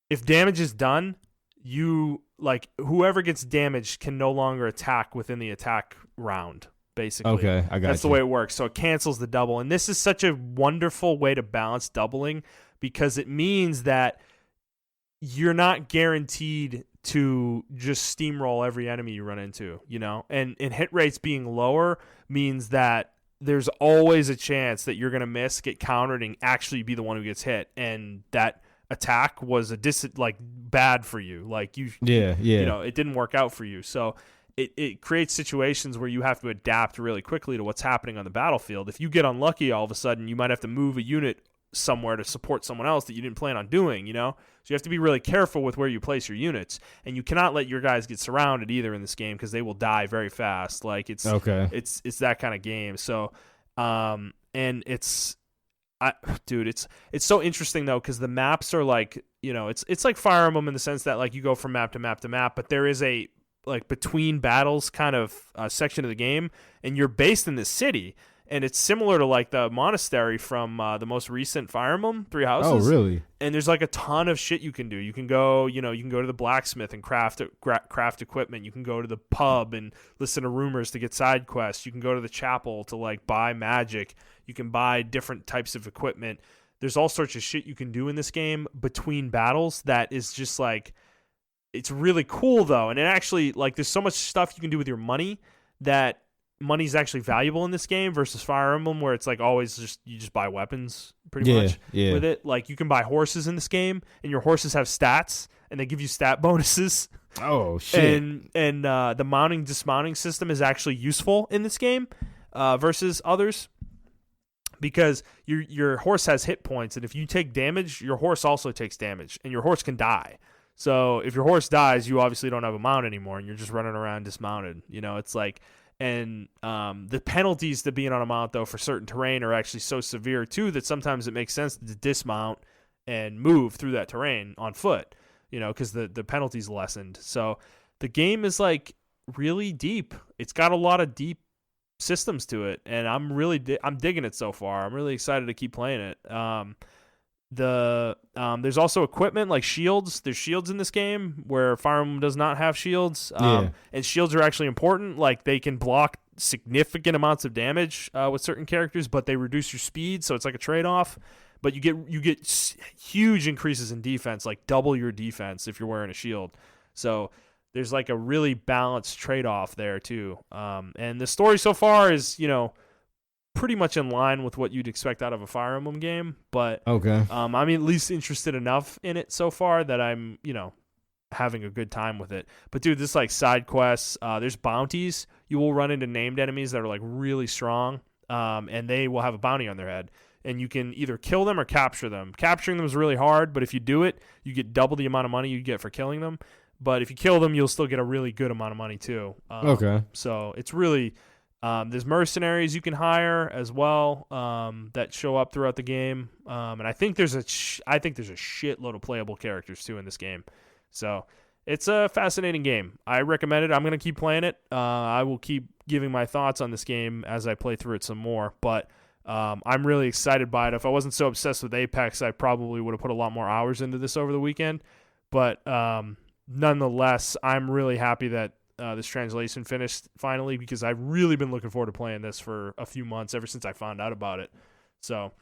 [SPEAKER 1] If damage is done, whoever gets damaged can no longer attack within the attack round, basically.
[SPEAKER 2] Okay, I got
[SPEAKER 1] That's the way it works. So it cancels the double. And this is such a wonderful way to balance doubling, because it means that you're not guaranteed to just steamroll every enemy you run into, and hit rates being lower means that there's always a chance that you're going to miss, get countered, and actually be the one who gets hit. And that attack was bad for you. Like, it didn't work out for you. So it creates situations where you have to adapt really quickly to what's happening on the battlefield. If you get unlucky, all of a sudden you might have to move a unit somewhere to support someone else that you didn't plan on doing, So you have to be really careful with where you place your units, and you cannot let your guys get surrounded either in this game, because they will die very fast. Like, it's that kind of game. So, and it's so interesting though, because the maps are like, it's like Fire Emblem in the sense that, like, you go from map to map to map, but there is a, like, between battles kind of section of the game, and you're based in this city. And it's similar to, like, the monastery from the most recent Fire Emblem, Three Houses.
[SPEAKER 2] Oh, really?
[SPEAKER 1] And there's, like, a ton of shit you can do. You can go, you can go to the blacksmith and craft equipment. You can go to the pub and listen to rumors to get side quests. You can go to the chapel to, like, buy magic. You can buy different types of equipment. There's all sorts of shit you can do in this game between battles that is just, like, it's really cool, though. And it actually, like, there's so much stuff you can do with your money that money's actually valuable in this game versus Fire Emblem, where it's like always you just buy weapons pretty much with it. Like, you can buy horses in this game, and your horses have stats, and they give you stat bonuses.
[SPEAKER 2] Oh shit!
[SPEAKER 1] And the mounting dismounting system is actually useful in this game versus others, because your horse has hit points, and if you take damage, your horse also takes damage, and your horse can die. So if your horse dies, you obviously don't have a mount anymore, and you're just running around dismounted. It's like, and the penalties to being on a mount, though, for certain terrain are actually so severe, too, that sometimes it makes sense to dismount and move through that terrain on foot, because the penalty's lessened. So the game is, like, really deep. It's got a lot of deep systems to it, and I'm digging it so far. I'm really excited to keep playing it. There's also equipment like shields. There's shields in this game where Fire Emblem does not have shields. And shields are actually important. Like, they can block significant amounts of damage with certain characters, but they reduce your speed, so it's like a trade-off. But you get huge increases in defense, like double your defense if you're wearing a shield. So there's like a really balanced trade-off there too. And the story so far is, pretty much in line with what you'd expect out of a Fire Emblem game, but
[SPEAKER 2] okay.
[SPEAKER 1] I'm at least interested enough in it so far that I'm, having a good time with it. But dude, this like side quests, there's bounties. You will run into named enemies that are like really strong, and they will have a bounty on their head, and you can either kill them or capture them. Capturing them is really hard, but if you do it, you get double the amount of money you get for killing them. But if you kill them, you'll still get a really good amount of money too.
[SPEAKER 2] Okay.
[SPEAKER 1] So it's really there's mercenaries you can hire as well that show up throughout the game, and I think there's a shitload of playable characters too in this game. So it's a fascinating game. I recommend it. I'm gonna keep playing it. I will keep giving my thoughts on this game as I play through it some more. But I'm really excited by it. If I wasn't so obsessed with Apex, I probably would have put a lot more hours into this over the weekend. But nonetheless, I'm really happy that this translation finished finally, because I've really been looking forward to playing this for a few months, ever since I found out about it. So,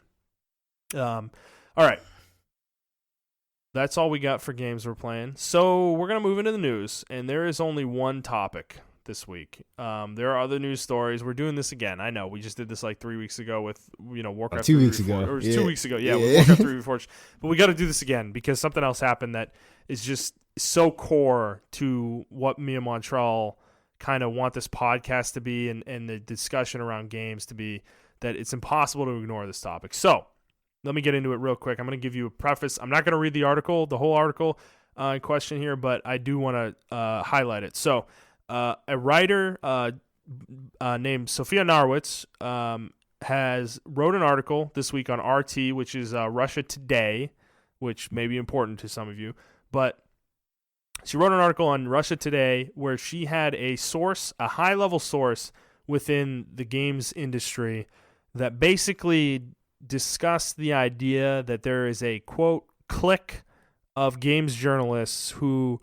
[SPEAKER 1] all right. That's all we got for games we're playing. So we're going to move into the news, and there is only one topic this week. There are other news stories. We're doing this again. I know we just did this like 3 weeks ago with Warcraft
[SPEAKER 2] 2 weeks ago.
[SPEAKER 1] Or 2 weeks ago. Yeah, with Warcraft 3 Reforged. But we got to do this again because something else happened that is just so core to what me and Montrell kind of want this podcast to be, and the discussion around games to be, that it's impossible to ignore this topic. So let me get into it real quick. I'm going to give you a preface. I'm not going to read the whole article in question here, but I do want to highlight it. So a writer named Sophia Narwitz has wrote an article this week on RT, which is Russia Today, which may be important to some of you, but she wrote an article on Russia Today where she had a high-level source within the games industry that basically discussed the idea that there is a, quote, clique of games journalists who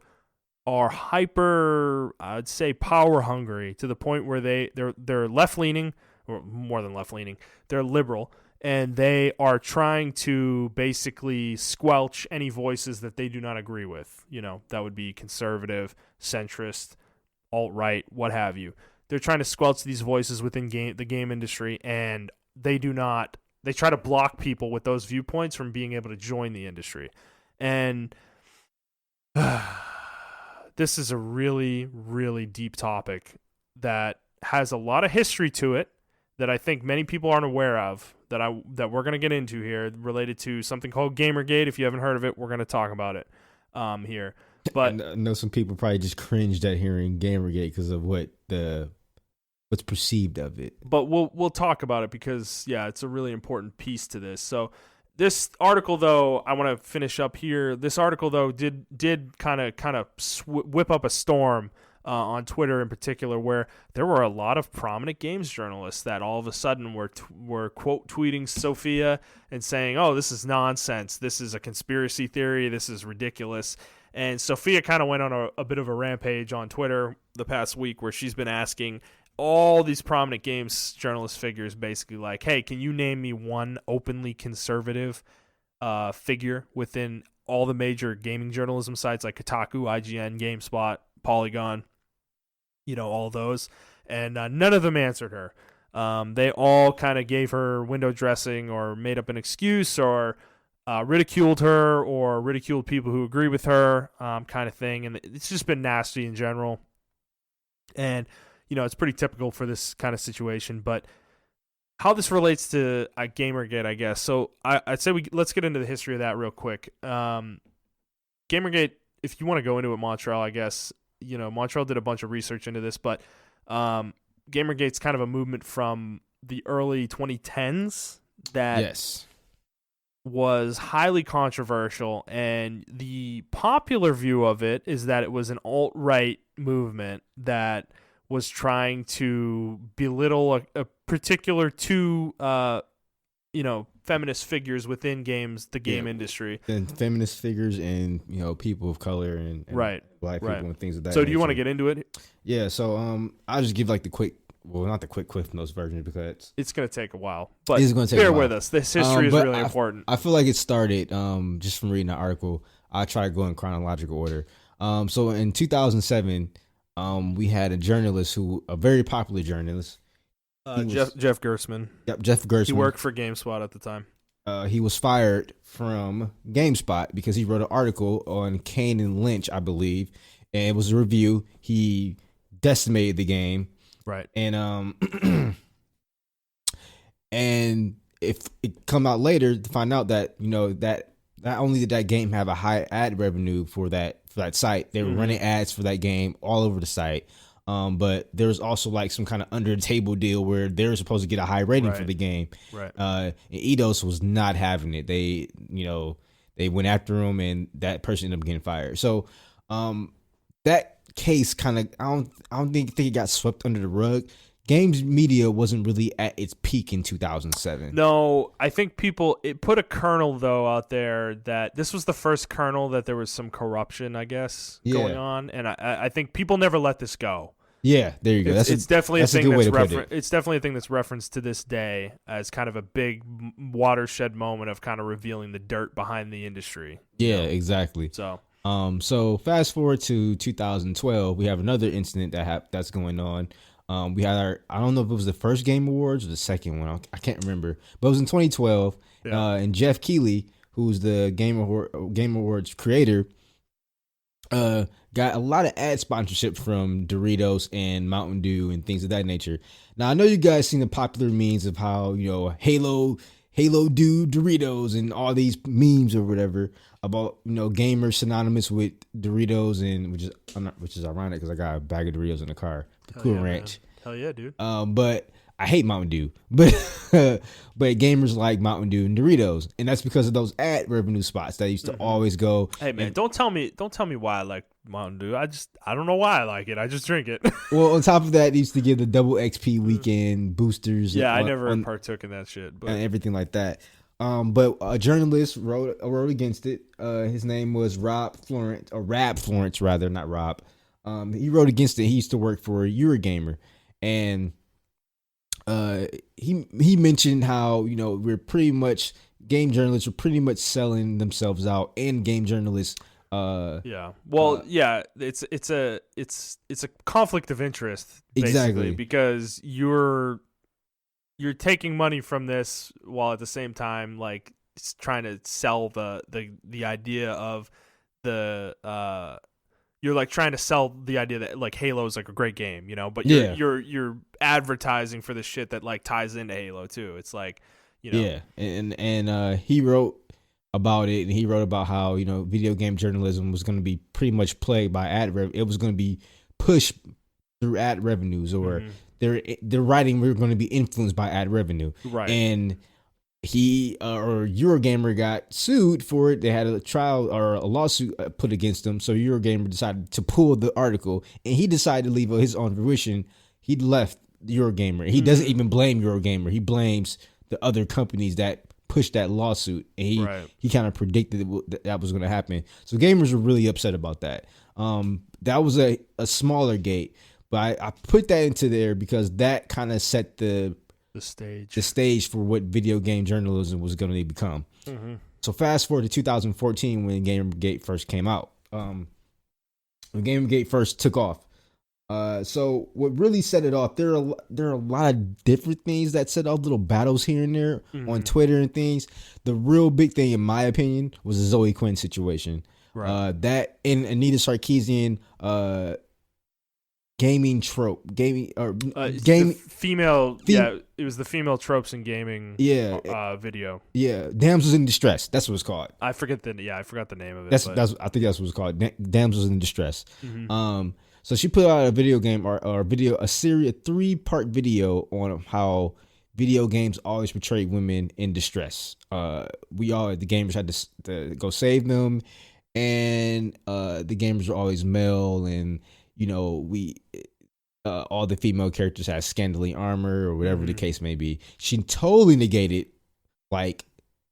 [SPEAKER 1] are hyper, I'd say, power-hungry, to the point where they're left-leaning, or more than left-leaning, they're liberal, and they are trying to basically squelch any voices that they do not agree with. That would be conservative, centrist, alt-right, what have you. They're trying to squelch these voices within the game industry, and they try to block people with those viewpoints from being able to join the industry. And this is a really, really deep topic that has a lot of history to it that I think many people aren't aware of, that we're going to get into here, related to something called Gamergate. If you haven't heard of it, we're going to talk about it here. But
[SPEAKER 2] I know some people probably just cringed at hearing Gamergate because of what's perceived of it.
[SPEAKER 1] But we'll talk about it because, yeah, it's a really important piece to this. So this article, though, I want to finish up here. This article, though, did kind of whip up a storm on Twitter in particular, where there were a lot of prominent games journalists that all of a sudden were quote tweeting Sophia and saying, "Oh, this is nonsense. This is a conspiracy theory. This is ridiculous." And Sophia kind of went on a bit of a rampage on Twitter the past week, where she's been asking all these prominent games journalist figures, basically like, "Hey, can you name me one openly conservative figure within all the major gaming journalism sites like Kotaku, IGN, GameSpot, Polygon, all those?" And none of them answered her. They all kind of gave her window dressing or made up an excuse or ridiculed her or ridiculed people who agree with her, kind of thing. And it's just been nasty in general. And, it's pretty typical for this kind of situation. But how this relates to Gamergate, I guess. So I'd say let's get into the history of that real quick. Gamergate, if you want to go into it, Montrell, I guess, Montrell did a bunch of research into this, but Gamergate's kind of a movement from the early 2010s that was highly controversial, and the popular view of it is that it was an alt-right movement that was trying to belittle a particular two, feminist figures within the game industry.
[SPEAKER 2] And feminist figures and, people of color and
[SPEAKER 1] right.
[SPEAKER 2] black people and things of that
[SPEAKER 1] So
[SPEAKER 2] nature.
[SPEAKER 1] do you want to get into it?
[SPEAKER 2] Yeah, so I'll just give like the quick, well, not the quick Cliff Notes version because
[SPEAKER 1] it's going to take a while. But
[SPEAKER 2] it's going to take
[SPEAKER 1] bear
[SPEAKER 2] a while.
[SPEAKER 1] with us. This history is really important.
[SPEAKER 2] I feel like it started just from reading the article. I'll try to go in chronological order. So in 2007, we had a very popular journalist.
[SPEAKER 1] Jeff Gerstmann.
[SPEAKER 2] Yep, Jeff Gerstmann.
[SPEAKER 1] He worked for GameSpot at the time.
[SPEAKER 2] He was fired from GameSpot because he wrote an article on Kane and Lynch, I believe, and it was a review. He decimated the game,
[SPEAKER 1] right?
[SPEAKER 2] And and if it come out later to find out that that not only did that game have a high ad revenue for that site, they were running ads for that game all over the site. But there was also like some kind of under the table deal where they were supposed to get a high rating for the game.
[SPEAKER 1] Right.
[SPEAKER 2] And Eidos was not having it. They went after him, and that person ended up getting fired. So, that case kind of I don't think it got swept under the rug. Games media wasn't really at its peak in 2007.
[SPEAKER 1] No, I think it put a kernel though out there that this was the first kernel that there was some corruption, I guess, going on, and I think people never let this go.
[SPEAKER 2] Yeah, there you go.
[SPEAKER 1] It's definitely a thing it's definitely a thing that's referenced to this day as kind of a big watershed moment of kind of revealing the dirt behind the industry.
[SPEAKER 2] Yeah, exactly.
[SPEAKER 1] So,
[SPEAKER 2] so fast forward to 2012, we have another incident that's going on. We had I don't know if it was the first Game Awards or the second one. I can't remember, but it was in 2012. Yeah. And Jeff Keighley, who's the Game Awards creator, got a lot of ad sponsorship from Doritos and Mountain Dew and things of that nature. Now, I know you guys seen the popular memes of how, Halo Dew Doritos and all these memes or whatever about, gamers synonymous with Doritos, and which is ironic because I got a bag of Doritos in the car. Cool Ranch.
[SPEAKER 1] Man. Hell yeah, dude.
[SPEAKER 2] But I hate Mountain Dew, but gamers like Mountain Dew and Doritos, and that's because of those ad revenue spots that used to always go.
[SPEAKER 1] Hey man, don't tell me why I like Mountain Dew. I don't know why I like it. I just drink it.
[SPEAKER 2] Well, on top of that, they used to give the double XP weekend boosters.
[SPEAKER 1] Yeah, I never partook in that shit, but
[SPEAKER 2] and everything like that. But a journalist wrote against it. His name was Rab Florence, rather, not Rob. He wrote against it. He used to work for Eurogamer, and he mentioned how we're pretty much game journalists are pretty much selling themselves out, and game journalists.
[SPEAKER 1] It's a conflict of interest, basically,
[SPEAKER 2] exactly,
[SPEAKER 1] because you're taking money from this while at the same time like trying to sell the idea of the you're like trying to sell the idea that like Halo is like a great game, but you're advertising for the shit that like ties into Halo too. It's like,
[SPEAKER 2] and he wrote about it, and he wrote about how video game journalism was going to be pretty much plagued by it was going to be pushed through ad revenues, or their writing were going to be influenced by ad revenue,
[SPEAKER 1] right?
[SPEAKER 2] And he or Eurogamer got sued for it. They had a trial or a lawsuit put against them. So Eurogamer decided to pull the article, and he decided to leave his own fruition. He left Eurogamer. He doesn't even blame Eurogamer. He blames the other companies that pushed that lawsuit, and he kind of predicted that was going to happen. So gamers were really upset about that. That was a smaller gate, but I put that into there because that kind of set the stage for what video game journalism was going to become. Mm-hmm. So fast forward to 2014 when Gamergate first came out. When Gamergate first took off, So what really set it off? There are a lot of different things that set off little battles here and there on Twitter and things. The real big thing, in my opinion, was the Zoe Quinn situation.
[SPEAKER 1] Right.
[SPEAKER 2] That and Anita Sarkeesian gaming trope,
[SPEAKER 1] female. Yeah, it was the female tropes in gaming.
[SPEAKER 2] Yeah,
[SPEAKER 1] video.
[SPEAKER 2] Yeah, Damsels in Distress. That's what it's called.
[SPEAKER 1] I forgot the name of it.
[SPEAKER 2] That's I think that's what it's called. Damsels in Distress. So she put out a video game or a 3-part video on how video games always portray women in distress. The gamers had to go save them, and the gamers were always male, and all the female characters had scantily armor or whatever the case may be. She totally negated like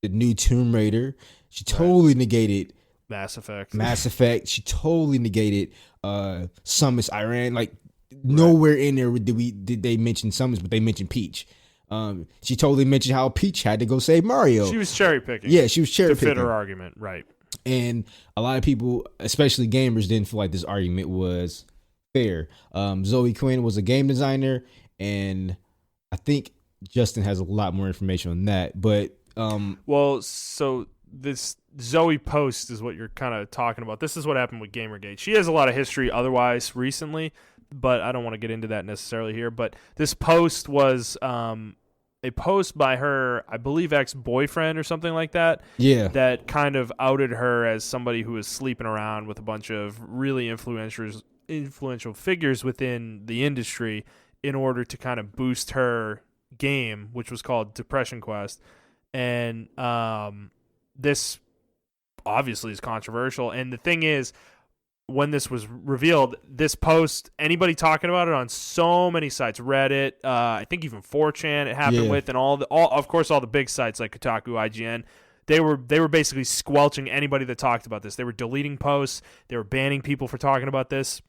[SPEAKER 2] the new Tomb Raider. She totally negated
[SPEAKER 1] Mass Effect. She
[SPEAKER 2] totally negated Summits Iran. Like nowhere in there did they mention Summits, but they mentioned Peach. She totally mentioned how Peach had to go save Mario.
[SPEAKER 1] She was cherry picking.
[SPEAKER 2] Yeah, she was cherry picking
[SPEAKER 1] to fit her argument, right?
[SPEAKER 2] And a lot of people, especially gamers, didn't feel like this argument was fair. Zoe Quinn was a game designer, and I think Justin has a lot more information on that. But
[SPEAKER 1] so this Zoe post is what you're kind of talking about. This is what happened with Gamergate. She has a lot of history otherwise recently, but I don't want to get into that necessarily here. But this post was a post by her, I believe, ex-boyfriend or something like that.
[SPEAKER 2] Yeah.
[SPEAKER 1] That kind of outed her as somebody who was sleeping around with a bunch of really influential figures within the industry in order to kind of boost her game, which was called Depression Quest. And this obviously is controversial. And the thing is, when this was revealed, this post, anybody talking about it on so many sites, Reddit, I think even 4chan it happened with, and of course all the big sites like Kotaku, IGN, they were basically squelching anybody that talked about this. They were deleting posts, they were banning people for talking about this.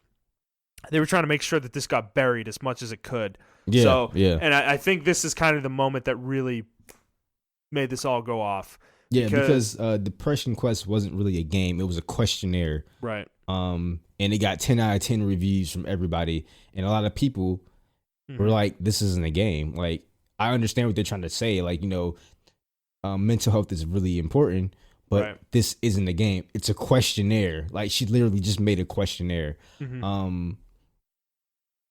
[SPEAKER 1] They were trying to make sure that this got buried as much as it could. And I think this is kind of the moment that really made this all go off.
[SPEAKER 2] Yeah, because Depression Quest wasn't really a game. It was a questionnaire.
[SPEAKER 1] Right.
[SPEAKER 2] And it got 10 out of 10 reviews from everybody. And a lot of people were like, this isn't a game. Like, I understand what they're trying to say. Like, mental health is really important, but this isn't a game. It's a questionnaire. Like, she literally just made a questionnaire.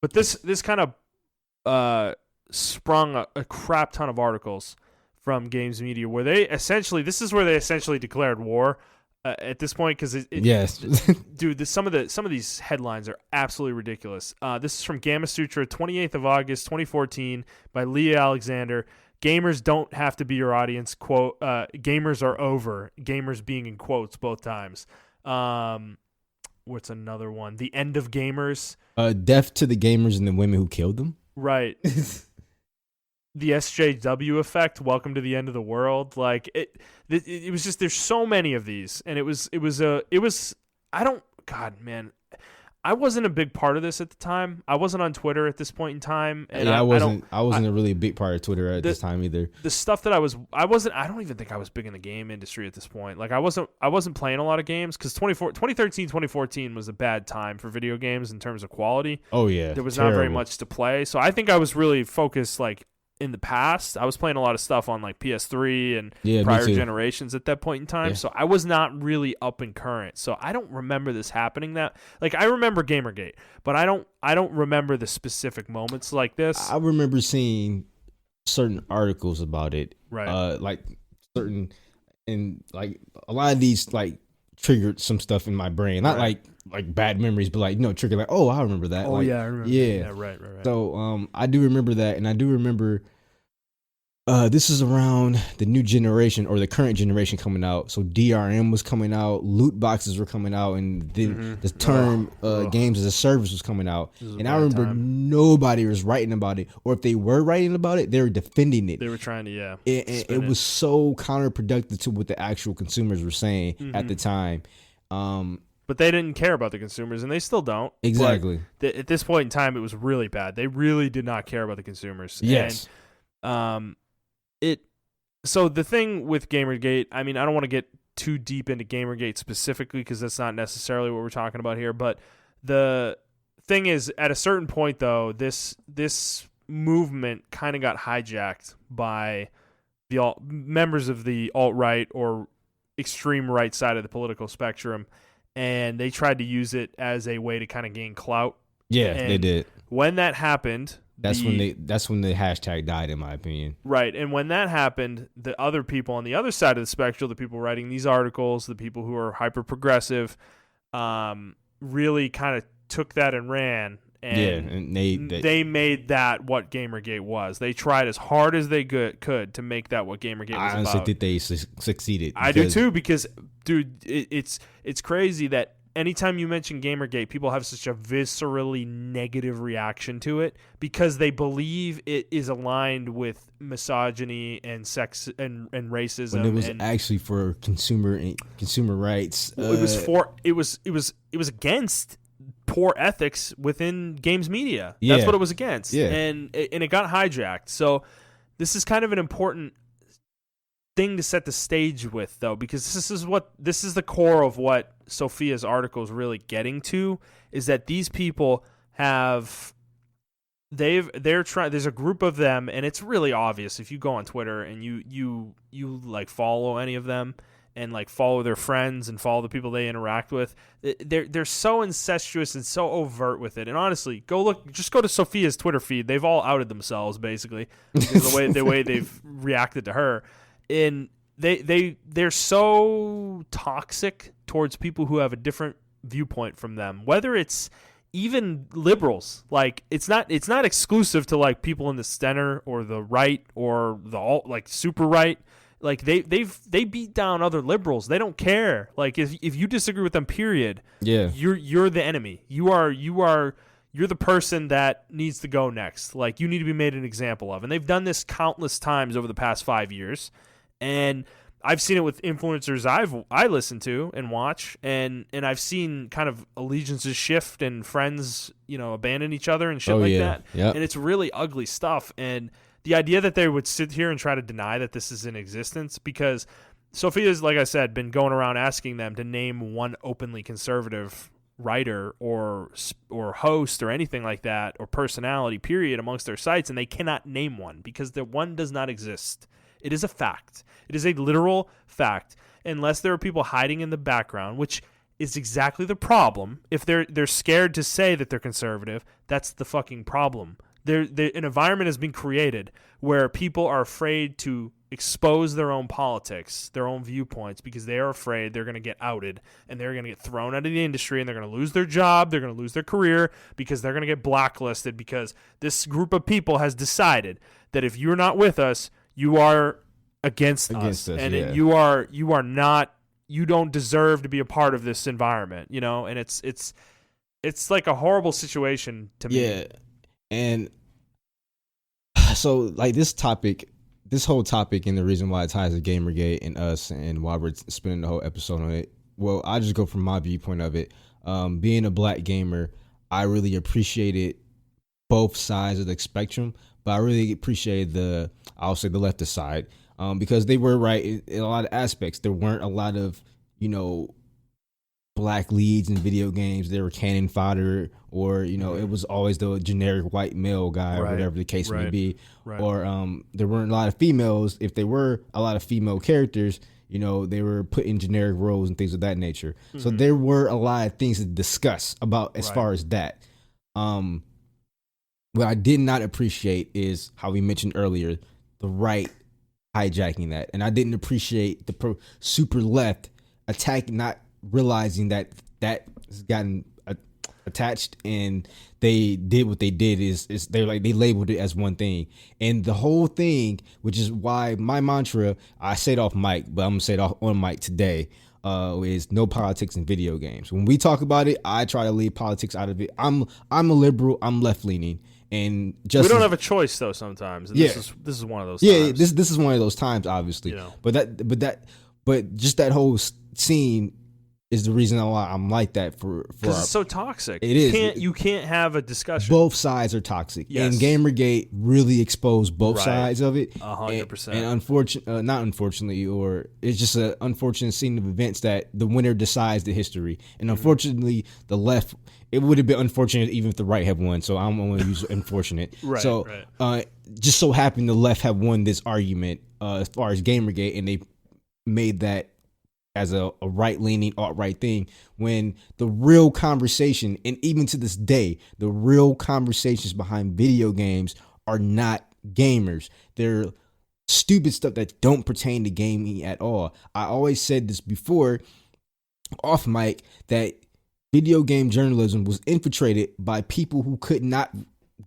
[SPEAKER 1] But this kind of sprung a crap ton of articles from games media where this is where they essentially declared war at this point, because
[SPEAKER 2] yes,
[SPEAKER 1] dude, some of these headlines are absolutely ridiculous. This is from Gamma Sutra, 28th of August 2014 by Leah Alexander. Gamers don't have to be your audience. Quote, gamers are over. Gamers being in quotes both times. What's another one? The end of gamers.
[SPEAKER 2] Death to the gamers and the women who killed them. Right.
[SPEAKER 1] The SJW effect. Welcome to the end of the world. Like it was just, there's so many of these, and it was I wasn't a big part of this at the time. I wasn't on Twitter at this point in time. And
[SPEAKER 2] I wasn't a really big part of Twitter at this time either.
[SPEAKER 1] The stuff that I don't even think I was big in the game industry at this point. Like I wasn't playing a lot of games because 2013, 2014 was a bad time for video games in terms of quality.
[SPEAKER 2] Oh yeah.
[SPEAKER 1] There was not very much to play. So I think I was really focused like in the past. I was playing a lot of stuff on like PS3 and prior generations at that point in time. Yeah. So I was not really up and current. So I don't remember this happening I remember Gamergate, but I don't remember the specific moments like this.
[SPEAKER 2] I remember seeing certain articles about it.
[SPEAKER 1] Right.
[SPEAKER 2] And like a lot of these like triggered some stuff in my brain. Not like bad memories, but triggered like, oh, I remember that.
[SPEAKER 1] Oh,
[SPEAKER 2] like,
[SPEAKER 1] yeah, I remember.
[SPEAKER 2] Yeah,
[SPEAKER 1] right.
[SPEAKER 2] So I do remember that, and I do remember this is around the new generation or the current generation coming out. So DRM was coming out, loot boxes were coming out, and then the term games as a service was coming out. And I remember nobody was writing about it, or if they were writing about it, they were defending it.
[SPEAKER 1] They were trying to,
[SPEAKER 2] it was so counterproductive to what the actual consumers were saying at the time.
[SPEAKER 1] But they didn't care about the consumers, and they still don't.
[SPEAKER 2] Exactly.
[SPEAKER 1] At this point in time, it was really bad. They really did not care about the consumers.
[SPEAKER 2] Yes.
[SPEAKER 1] And, so the thing with Gamergate, I mean, I don't want to get too deep into Gamergate specifically because that's not necessarily what we're talking about here, but thing is, at a certain point, though, this movement kind of got hijacked by the members of the alt-right or extreme right side of the political spectrum, and they tried to use it as a way to kind of gain clout.
[SPEAKER 2] Yeah,
[SPEAKER 1] and
[SPEAKER 2] they did.
[SPEAKER 1] When that happened,
[SPEAKER 2] that's when the hashtag died, in my opinion.
[SPEAKER 1] Right, and when that happened, the other people on the other side of the spectrum, the people writing these articles, the people who are hyper progressive, really kind of took that and ran. And they made that what Gamergate was. They tried as hard as they could to make that what Gamergate was about.
[SPEAKER 2] I honestly think they succeeded.
[SPEAKER 1] I do too, because, dude, it's crazy that anytime you mention Gamergate, people have such a viscerally negative reaction to it because they believe it is aligned with misogyny and sex and racism.
[SPEAKER 2] When it was actually for consumer rights.
[SPEAKER 1] It was against poor ethics within games media. That's what it was against.
[SPEAKER 2] Yeah.
[SPEAKER 1] And it got hijacked. So this is kind of an important thing to set the stage with, though, because this is the core of what Sophia's article is really getting to, is that these people there's a group of them, and it's really obvious if you go on Twitter and you like follow any of them and like follow their friends and follow the people they interact with. They're so incestuous and so overt with it. And honestly, just go to Sophia's Twitter feed. They've all outed themselves basically because the way they've reacted to her. And they're so toxic towards people who have a different viewpoint from them. Whether it's even liberals, like it's not exclusive to like people in the center or the right or the alt, like super right. Like they beat down other liberals. They don't care. Like if you disagree with them, period.
[SPEAKER 2] Yeah,
[SPEAKER 1] you're the enemy. You're the person that needs to go next. Like you need to be made an example of. And they've done this countless times over the past 5 years. And I've seen it with influencers I listen to and watch, and I've seen kind of allegiances shift and friends, abandon each other and shit that.
[SPEAKER 2] Yep.
[SPEAKER 1] And it's really ugly stuff. And the idea that they would sit here and try to deny that this is in existence, because Sophia's, like I said, been going around asking them to name one openly conservative writer or host or anything like that, or personality, period, amongst their sites, and they cannot name one because the one does not exist. It is a fact. It is a literal fact. Unless there are people hiding in the background, which is exactly the problem. If they're scared to say that they're conservative, that's the fucking problem. An environment has been created where people are afraid to expose their own politics, their own viewpoints, because they are afraid they're going to get outed and they're going to get thrown out of the industry and they're going to lose their job, they're going to lose their career because they're going to get blacklisted because this group of people has decided that if you're not with us, you are against us, and you are not. You don't deserve to be a part of this environment, and it's like a horrible situation to me.
[SPEAKER 2] Yeah, and so like this whole topic, and the reason why it ties to Gamergate and us, and why we're spending the whole episode on it. Well, I just go from my viewpoint of it. Being a black gamer, I really appreciated both sides of the spectrum, but I really appreciated the leftist side, because they were right in a lot of aspects. There weren't a lot of, black leads in video games. They were cannon fodder, or, it was always the generic white male guy, or whatever the case may be.
[SPEAKER 1] Right.
[SPEAKER 2] Or there weren't a lot of females. If there were a lot of female characters, they were put in generic roles and things of that nature. Mm-hmm. So there were a lot of things to discuss about as far as that. What I did not appreciate is how we mentioned earlier, the right hijacking that. And I didn't appreciate the super left attacking, not realizing that has gotten attached, and they did what they did is they labeled it as one thing. And the whole thing, which is why my mantra, I say it off mic, but I'm going to say it on mic today, is no politics in video games. When we talk about it, I try to leave politics out of it. I'm a liberal, I'm left leaning. And
[SPEAKER 1] we don't have a choice though sometimes. And this is one of those times.
[SPEAKER 2] This is one of those times, obviously. But just that whole scene is the reason why I'm like that for
[SPEAKER 1] because it's so toxic.
[SPEAKER 2] It is.
[SPEAKER 1] You can't have a discussion.
[SPEAKER 2] Both sides are toxic,
[SPEAKER 1] yes.
[SPEAKER 2] and Gamergate really exposed both sides of it.
[SPEAKER 1] 100%.
[SPEAKER 2] And not unfortunately, or it's just an unfortunate scene of events that the winner decides the history. And unfortunately, the left. It would have been unfortunate even if the right had won. So I'm going to use unfortunate.
[SPEAKER 1] Right.
[SPEAKER 2] So just so happened the left have won this argument as far as Gamergate, and they made that as a right-leaning, alt-right thing, when the real conversation, and even to this day, the real conversations behind video games are not gamers. They're stupid stuff that don't pertain to gaming at all. I always said this before, off mic, that video game journalism was infiltrated by people who could not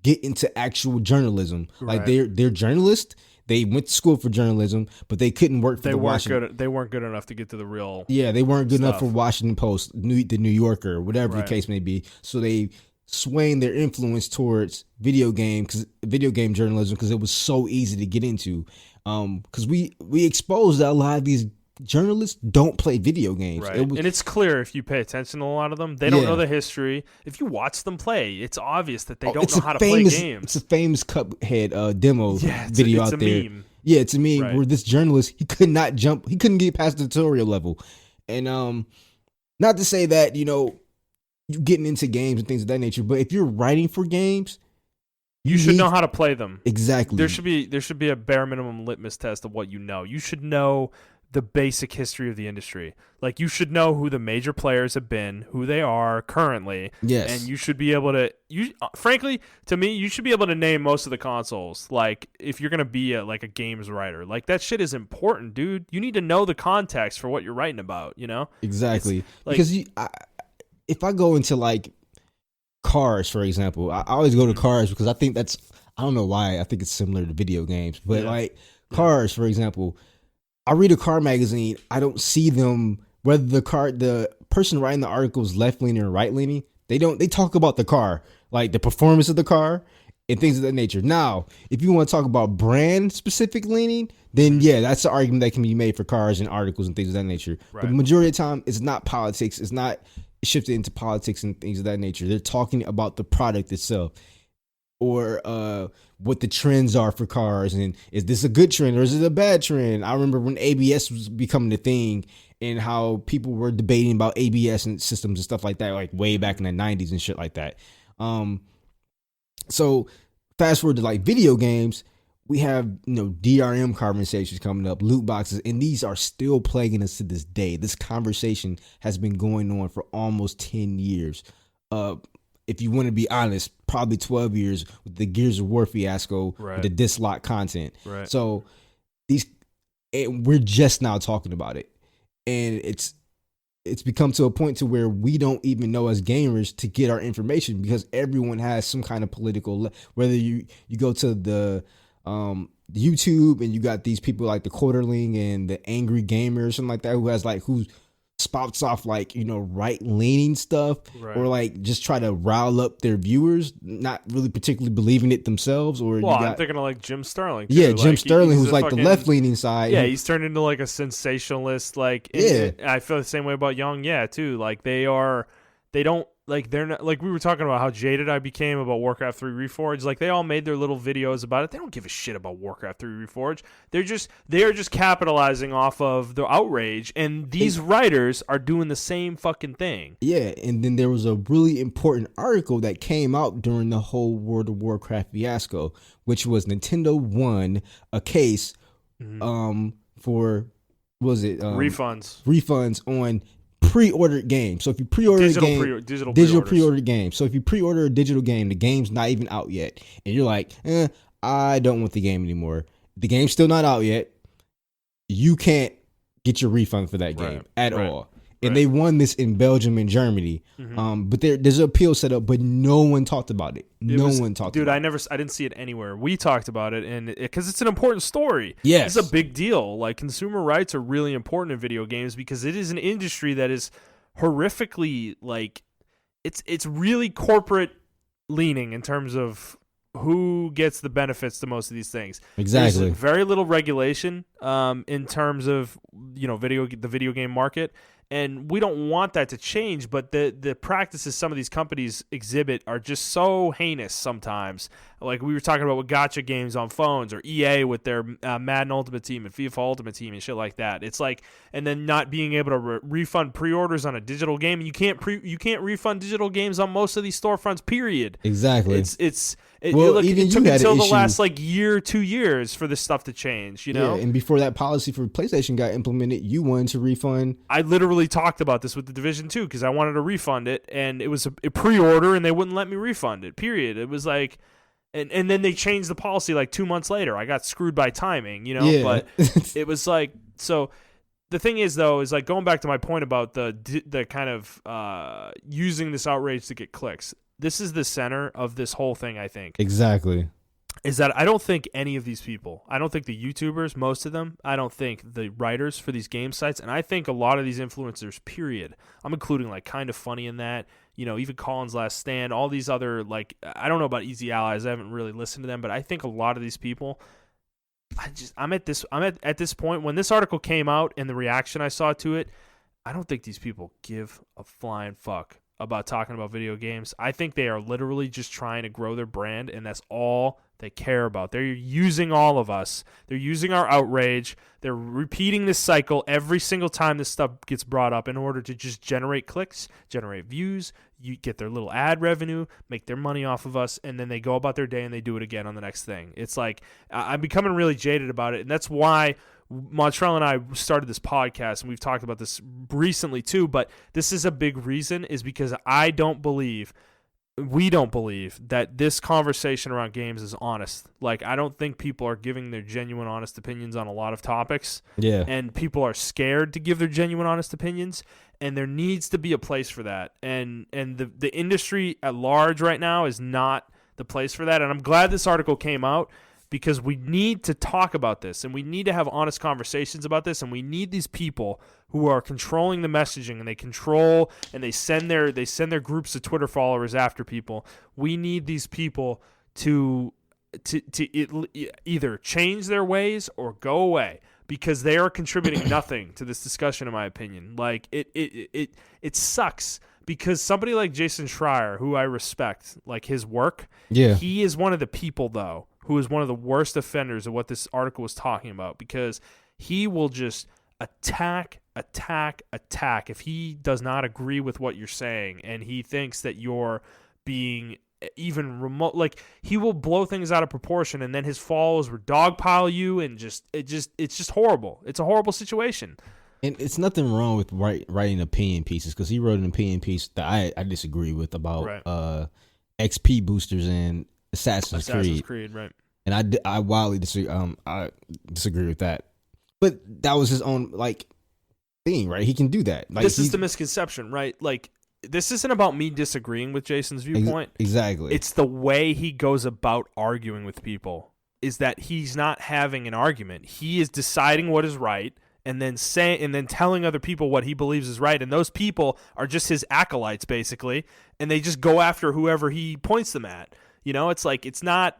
[SPEAKER 2] get into actual journalism.
[SPEAKER 1] Right.
[SPEAKER 2] Like they're journalists. They went to school for journalism, but they couldn't work for Washington.
[SPEAKER 1] They weren't good enough to get to the real.
[SPEAKER 2] Yeah, they weren't good
[SPEAKER 1] stuff.
[SPEAKER 2] enough for Washington Post, the New Yorker, whatever the case may be. So they swaying their influence towards video game journalism because it was so easy to get into. Because we exposed that a lot of these journalists don't play video games.
[SPEAKER 1] Right. And it's clear if you pay attention to a lot of them, they don't know the history. If you watch them play, it's obvious that they don't know how to play games.
[SPEAKER 2] It's a famous Cuphead demo video out there.
[SPEAKER 1] Meme.
[SPEAKER 2] Yeah, it's a meme where this journalist, he could not jump. He couldn't get past the tutorial level. And not to say that, you getting into games and things of that nature, but if you're writing for games,
[SPEAKER 1] you should know how to play them.
[SPEAKER 2] Exactly.
[SPEAKER 1] There should be a bare minimum litmus test of what you know. You should know the basic history of the industry. Like, you should know who the major players have been, who they are currently.
[SPEAKER 2] Yes.
[SPEAKER 1] And you should be able to, frankly, to me, you should be able to name most of the consoles. Like, if you're going to be a games writer, like, that shit is important, dude. You need to know the context for what you're writing about,
[SPEAKER 2] Exactly. Because if I go into like cars, for example, I always go to cars because I think I don't know why, I think it's similar to video games, but cars, for example, I read a car magazine. I don't see them, whether the person writing the article is left leaning or right leaning. They talk about the car, like the performance of the car and things of that nature. Now, if you want to talk about brand specific leaning, then that's the argument that can be made for cars and articles and things of that nature. Right. But the majority of the time, it's not politics. It's not shifted into politics and things of that nature. They're talking about the product itself, or what the trends are for cars, and is this a good trend or is it a bad trend? I remember when ABS was becoming the thing and how people were debating about ABS and systems and stuff like that, like way back in the 90s and shit like that. So fast forward to like video games, we have DRM conversations coming up, loot boxes, and these are still plaguing us to this day. This conversation has been going on for almost 10 years. If you want to be honest, probably 12 years with the Gears of War fiasco, with the dislike content. Right. So we're just now talking about it, and it's become to a point to where we don't even know as gamers to get our information because everyone has some kind of political. Whether you go to the YouTube and you got these people like the Quarterling and the Angry Gamer or something like that who spouts off right leaning stuff, or like just try to rile up their viewers, not really particularly believing it themselves. Or
[SPEAKER 1] I'm thinking of like Jim Sterling too.
[SPEAKER 2] Yeah, Jim Sterling, who's like the left leaning side.
[SPEAKER 1] Yeah, he's turned into like a sensationalist. I feel the same way about Young. Yeah, too. Like they're not, like we were talking about how jaded I became about Warcraft 3 Reforged. Like they all made their little videos about it. They don't give a shit about Warcraft 3 Reforged. They are just capitalizing off of the outrage, and these writers are doing the same fucking thing. Yeah,
[SPEAKER 2] and then there was a really important article that came out during the whole World of Warcraft fiasco, which was Nintendo won a case for refunds on pre-ordered game. So if you pre-order digital pre-ordered game. So if you pre-order a digital game, the game's not even out yet, and you're like, I don't want the game anymore. The game's still not out yet. You can't get your refund for that game at all. And they won this in Belgium and Germany. But there's an appeal set up, but no one talked about it.
[SPEAKER 1] Dude, I didn't see it anywhere. We talked about it, and because it's an important story.
[SPEAKER 2] Yes.
[SPEAKER 1] It's a big deal. Like, consumer rights are really important in video games because it is an industry that is horrifically, like, it's really corporate leaning in terms of who gets the benefits to most of these things.
[SPEAKER 2] Exactly.
[SPEAKER 1] There's very little regulation in terms of, the video game market. And we don't want that to change, but the practices some of these companies exhibit are just so heinous sometimes. Like we were talking about with gacha games on phones, or EA with their Madden Ultimate Team and FIFA Ultimate Team and shit like that. It's like, and then not being able to refund pre-orders on a digital game. And you can't refund digital games on most of these storefronts. Period.
[SPEAKER 2] Exactly.
[SPEAKER 1] It took until the last like year, 2 years for this stuff to change. You know.
[SPEAKER 2] Yeah, and before that policy for PlayStation got implemented, you wanted to refund.
[SPEAKER 1] I literally talked about this with the Division 2 because I wanted to refund it, and it was a pre-order, and they wouldn't let me refund it. Period. It was like, and then they changed the policy like 2 months later. I got screwed by timing, you know.
[SPEAKER 2] Yeah.
[SPEAKER 1] But it was like, so the thing is though, is like going back to my point about the kind of using this outrage to get clicks. This is the center of this whole thing, I think.
[SPEAKER 2] Exactly.
[SPEAKER 1] Is that I don't think any of these people, I don't think the YouTubers, most of them, I don't think the writers for these game sites, and I think a lot of these influencers, period. I'm including like Kind of Funny in that, you know, even Colin's Last Stand, all these other, like, I don't know about Easy Allies, I haven't really listened to them, but I think a lot of these people, I'm at this point, when this article came out and the reaction I saw to it, I don't think these people give a flying fuck about talking about video games. I think they are literally just trying to grow their brand, and that's all they care about. They're using all of us. They're using our outrage. They're repeating this cycle every single time this stuff gets brought up in order to just generate clicks, generate views, you get their little ad revenue, make their money off of us, and then they go about their day and they do it again on the next thing. It's like, I'm becoming really jaded about it, and that's why Montrell and I started this podcast, and we've talked about this recently too, but this is a big reason, is because we don't believe that this conversation around games is honest. Like, I don't think people are giving their genuine, honest opinions on a lot of topics.
[SPEAKER 2] Yeah.
[SPEAKER 1] And people are scared to give their genuine, honest opinions, and there needs to be a place for that. And the industry at large right now is not the place for that. And I'm glad this article came out, because we need to talk about this, and we need to have honest conversations about this, and we need these people who are controlling the messaging, and they control and they send their groups of Twitter followers after people. We need these people to either change their ways or go away, because they are contributing nothing to this discussion, in my opinion. Like, it sucks, because somebody like Jason Schreier, who I respect, like his work, he is one of the people though who is one of the worst offenders of what this article was talking about, because he will just attack if he does not agree with what you're saying, and he thinks that you're being even remote, like, he will blow things out of proportion, and then his followers will dogpile you, and it's just horrible. It's a horrible situation.
[SPEAKER 2] And it's nothing wrong with writing opinion pieces, because he wrote an opinion piece that I disagree with about XP boosters and Assassin's Creed,
[SPEAKER 1] right?
[SPEAKER 2] And I wildly disagree. I disagree with that. But that was his own like thing, right? He can do that. Like,
[SPEAKER 1] this is the misconception, right? Like, this isn't about me disagreeing with Jason's viewpoint.
[SPEAKER 2] Exactly.
[SPEAKER 1] It's the way he goes about arguing with people. Is that he's not having an argument. He is deciding what is right, and then telling other people what he believes is right, and those people are just his acolytes, basically, and they just go after whoever he points them at. You know, it's like, it's not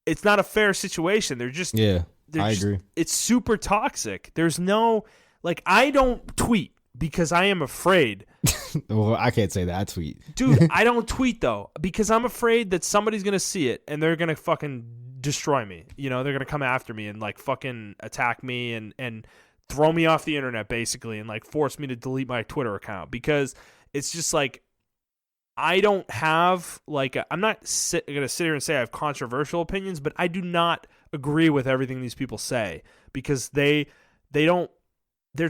[SPEAKER 1] a fair situation. They're just I agree. It's super toxic. There's no, like, I don't tweet because I am afraid.
[SPEAKER 2] Well, I can't say that. I tweet.
[SPEAKER 1] Dude, I don't tweet though, because I'm afraid that somebody's going to see it and they're going to fucking destroy me. You know, they're going to come after me and like fucking attack me and throw me off the internet, basically, and like force me to delete my Twitter account, because it's just like, I don't have like I'm not going to sit here and say I have controversial opinions, but I do not agree with everything these people say, because they're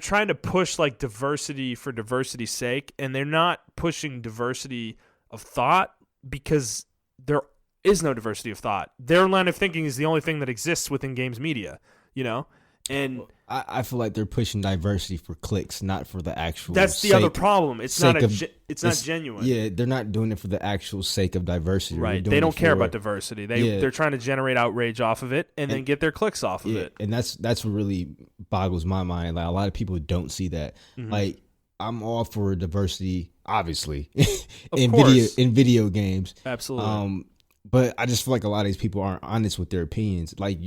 [SPEAKER 1] trying to push like diversity for diversity's sake, and they're not pushing diversity of thought, because there is no diversity of thought. Their line of thinking is the only thing that exists within games media, you know? And
[SPEAKER 2] I feel like they're pushing diversity for clicks, not for the actual.
[SPEAKER 1] That's the other problem. It's not genuine.
[SPEAKER 2] Yeah, they're not doing it for the actual sake of diversity.
[SPEAKER 1] Right. They don't care about diversity. They're trying to generate outrage off of it and then get their clicks off of it.
[SPEAKER 2] And that's what really boggles my mind. Like, a lot of people don't see that. Mm-hmm. Like, I'm all for diversity, obviously, in video games.
[SPEAKER 1] Absolutely.
[SPEAKER 2] But I just feel like a lot of these people aren't honest with their opinions. Like,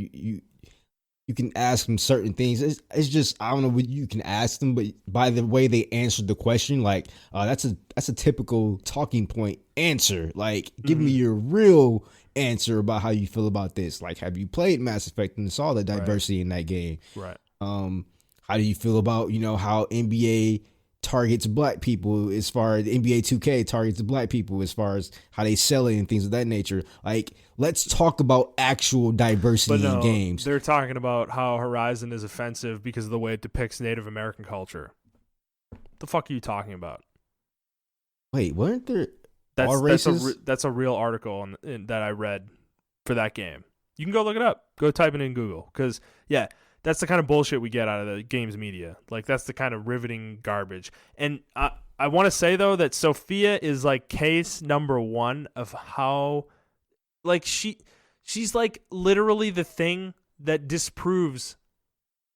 [SPEAKER 2] you can ask them certain things. It's just I don't know what you can ask them, but by the way they answered the question, like that's a typical talking point answer. Like, give me your real answer about how you feel about this. Like, have you played Mass Effect and saw the diversity in that game?
[SPEAKER 1] Right.
[SPEAKER 2] How do you feel about how NBA targets black people as far as NBA 2K targets black people as far as how they sell it and things of that nature. Like, let's talk about actual diversity in games.
[SPEAKER 1] They're talking about how Horizon is offensive because of the way it depicts Native American culture. What the fuck are you talking about?
[SPEAKER 2] Wait, weren't there all races?
[SPEAKER 1] That's a real article that I read for that game. You can go look it up. Go type it in Google. Because, yeah, that's the kind of bullshit we get out of the games media. Like, that's the kind of riveting garbage. And I want to say, though, that Sophia is, like, case number one of how, like, she's, like, literally the thing that disproves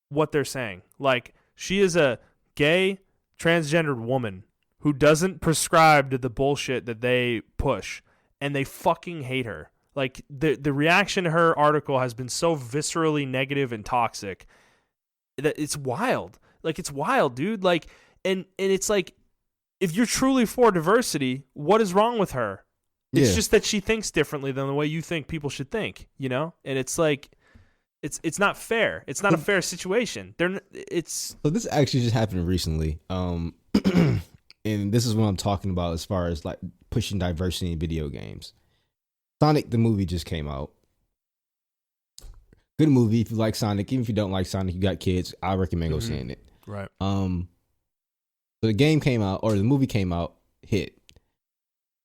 [SPEAKER 1] what they're saying. Like, she is a gay, transgendered woman who doesn't prescribe to the bullshit that they push, and they fucking hate her. Like, the reaction to her article has been so viscerally negative and toxic that it's wild. Like, it's wild, dude. Like, and it's like, if you're truly for diversity, what is wrong with her? It's just that she thinks differently than the way you think people should think, And it's like, it's not fair. It's not a fair situation. So
[SPEAKER 2] this actually just happened recently. And this is what I'm talking about as far as like pushing diversity in video games. Sonic the movie just came out. Good movie if you like Sonic. Even if you don't like Sonic, you got kids, I recommend go seeing it.
[SPEAKER 1] Right.
[SPEAKER 2] So the game came out, or the movie came out, hit.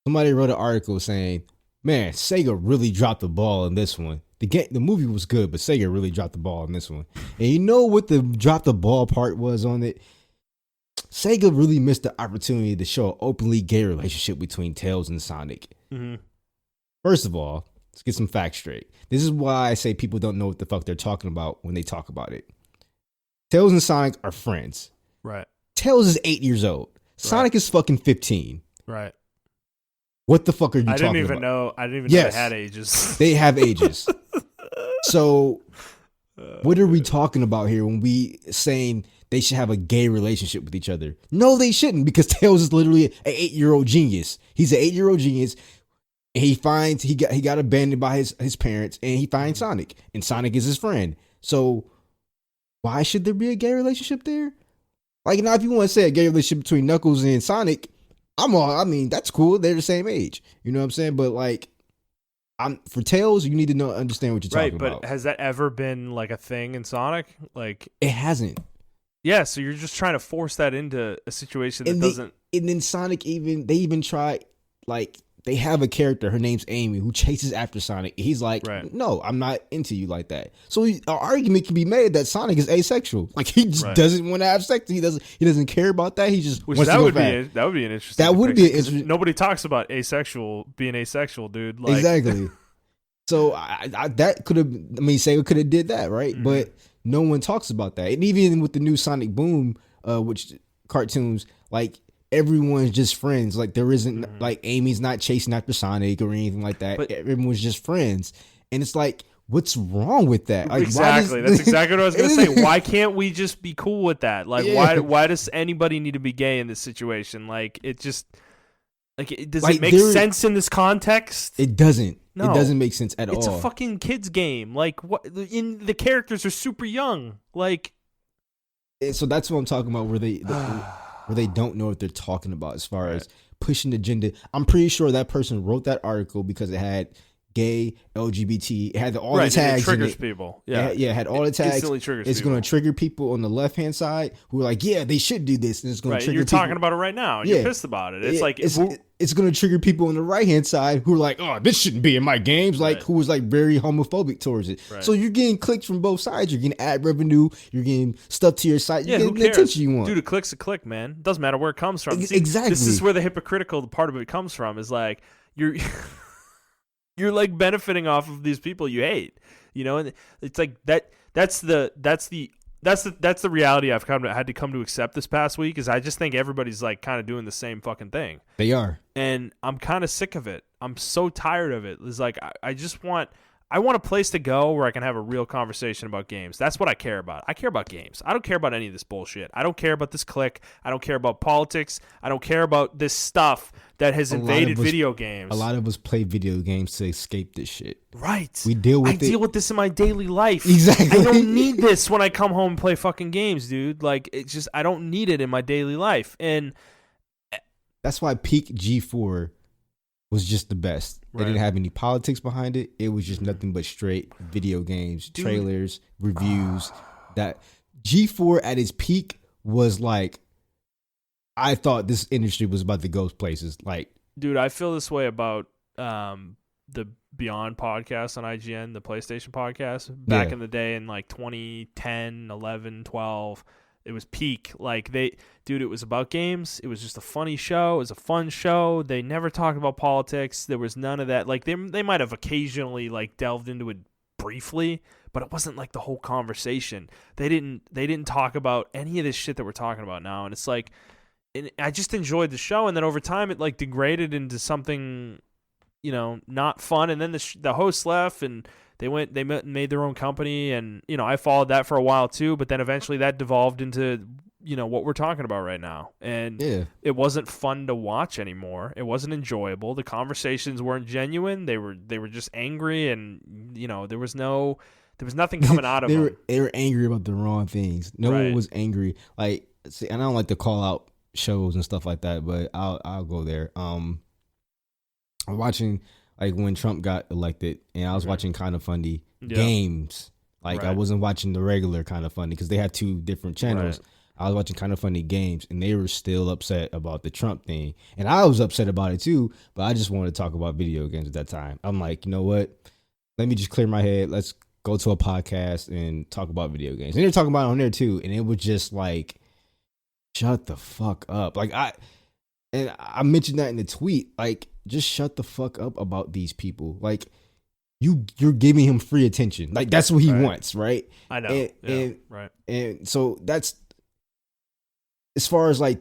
[SPEAKER 2] Somebody wrote an article saying, "Man, Sega really dropped the ball in this one. The movie was good, but Sega really dropped the ball in this one." And you know what the drop the ball part was on it? Sega really missed the opportunity to show an openly gay relationship between Tails and Sonic.
[SPEAKER 1] Mm-hmm.
[SPEAKER 2] First of all, let's get some facts straight. This is why I say people don't know what the fuck they're talking about when they talk about it. Tails and Sonic are friends.
[SPEAKER 1] Right.
[SPEAKER 2] Tails is 8 years old. Sonic is fucking 15.
[SPEAKER 1] Right.
[SPEAKER 2] What the fuck are you talking about?
[SPEAKER 1] I didn't even know they had ages.
[SPEAKER 2] They have ages. So what are we talking about here when we saying they should have a gay relationship with each other? No, they shouldn't, because Tails is literally an 8-year-old genius. He's an 8-year-old genius. And he got abandoned by his parents, and he finds Sonic, and Sonic is his friend. So why should there be a gay relationship there? Like, now if you want to say a gay relationship between Knuckles and Sonic, that's cool. They're the same age. You know what I'm saying? But like, for Tails, you need to understand what you're talking about.
[SPEAKER 1] Right, but has that ever been like a thing in Sonic? Like,
[SPEAKER 2] it hasn't.
[SPEAKER 1] Yeah, so you're just trying to force that into a situation that doesn't.
[SPEAKER 2] And then Sonic they even try, like, they have a character, her name's Amy, who chases after Sonic. He's like, no, I'm not into you like that. So an argument can be made that Sonic is asexual. Like, he just doesn't want to have sex. He doesn't care about that. He just wants to go fast.
[SPEAKER 1] That would be an interesting.
[SPEAKER 2] That would be an interesting.
[SPEAKER 1] Nobody talks about being asexual, dude. Like,
[SPEAKER 2] exactly. So that could have. Sega could have did that, right? Mm-hmm. But no one talks about that. And even with the new Sonic Boom, which cartoons, like, everyone's just friends. Like, there isn't like Amy's not chasing after Sonic or anything like that. But everyone's just friends, and it's like, what's wrong with that? Like,
[SPEAKER 1] exactly. That's exactly what I was gonna say. Why can't we just be cool with that? Like, why does anybody need to be gay in this situation? Like, it just does it make sense in this context?
[SPEAKER 2] It doesn't. No, it doesn't make sense at all.
[SPEAKER 1] It's a fucking kids game. Like, what? The characters are super young. Like,
[SPEAKER 2] so that's what I'm talking about. Where they don't know what they're talking about as far as pushing the agenda. I'm pretty sure that person wrote that article because it had gay, LGBT, it had all the tags.
[SPEAKER 1] It triggers
[SPEAKER 2] in it.
[SPEAKER 1] people.
[SPEAKER 2] It had all the tags. It's going to trigger people on the left hand side who are like, yeah, they should do this, and it's going to trigger.
[SPEAKER 1] You're talking about it right now. You're pissed about it. It's like
[SPEAKER 2] it's going to trigger people on the right hand side who are like, oh, this shouldn't be in my games. Like, who was like very homophobic towards it. Right. So you're getting clicks from both sides. You're getting ad revenue. You're getting stuff to your site. You're getting the attention you want.
[SPEAKER 1] Dude, a click's a click, man. Doesn't matter where it comes from.
[SPEAKER 2] Exactly.
[SPEAKER 1] This is where the hypocritical part of it comes from. Is like you're like benefiting off of these people you hate, and it's like that's the reality I've had to come to accept this past week. Is I just think everybody's like kind of doing the same fucking thing.
[SPEAKER 2] They are,
[SPEAKER 1] and I'm kind of sick of it. I'm so tired of it. It's like I just want I want a place to go where I can have a real conversation about games. That's what I care about. I care about games. I don't care about any of this bullshit. I don't care about this clique. I don't care about politics. I don't care about this stuff that has invaded video games.
[SPEAKER 2] A lot of us play video games to escape this shit.
[SPEAKER 1] Right.
[SPEAKER 2] We deal with
[SPEAKER 1] I deal with this in my daily life.
[SPEAKER 2] Exactly.
[SPEAKER 1] I don't need this when I come home and play fucking games, dude. Like, it's just, I don't need it in my daily life. And
[SPEAKER 2] that's why peak G4 was just the best. Right. They didn't have any politics behind it. It was just nothing but straight video games, dude. Trailers, reviews. That G4 at its peak was like, I thought this industry was about to go places. Like,
[SPEAKER 1] dude, I feel this way about the Beyond podcast on IGN, the PlayStation podcast. Back in the day in like 2010, 11, 12. It was peak. Like, dude, it was about games. It was just a funny show. It was a fun show. They never talked about politics. There was none of that. Like, they might have occasionally like delved into it briefly, but it wasn't like the whole conversation. They didn't talk about any of this shit that we're talking about now. And it's like, and I just enjoyed the show. And then over time, it like degraded into something, you know, not fun. And then the host left, and they made their own company, and, you know, I followed that for a while too, but then eventually that devolved into, you know, what we're talking about right now. And it wasn't fun to watch anymore. It wasn't enjoyable. The conversations weren't genuine. They were just angry, and, you know, there was nothing coming out of them.
[SPEAKER 2] They were angry about the wrong things. No one was angry. Like, see, and I don't like to call out shows and stuff like that, but I'll go there. I'm watching, like, when Trump got elected, and I was watching Kind of Funny games. Like, I wasn't watching the regular Kind of Funny because they had two different channels. Right. I was watching Kind of Funny games, and they were still upset about the Trump thing. And I was upset about it too, but I just wanted to talk about video games at that time. I'm like, you know what? Let me just clear my head. Let's go to a podcast and talk about video games. And they were talking about it on there too, and it was just like, shut the fuck up. Like, I mentioned that in the tweet. Like, just shut the fuck up about these people. Like, you're giving him free attention. Like, that's what he wants, right?
[SPEAKER 1] I know.
[SPEAKER 2] And so that's, as far as like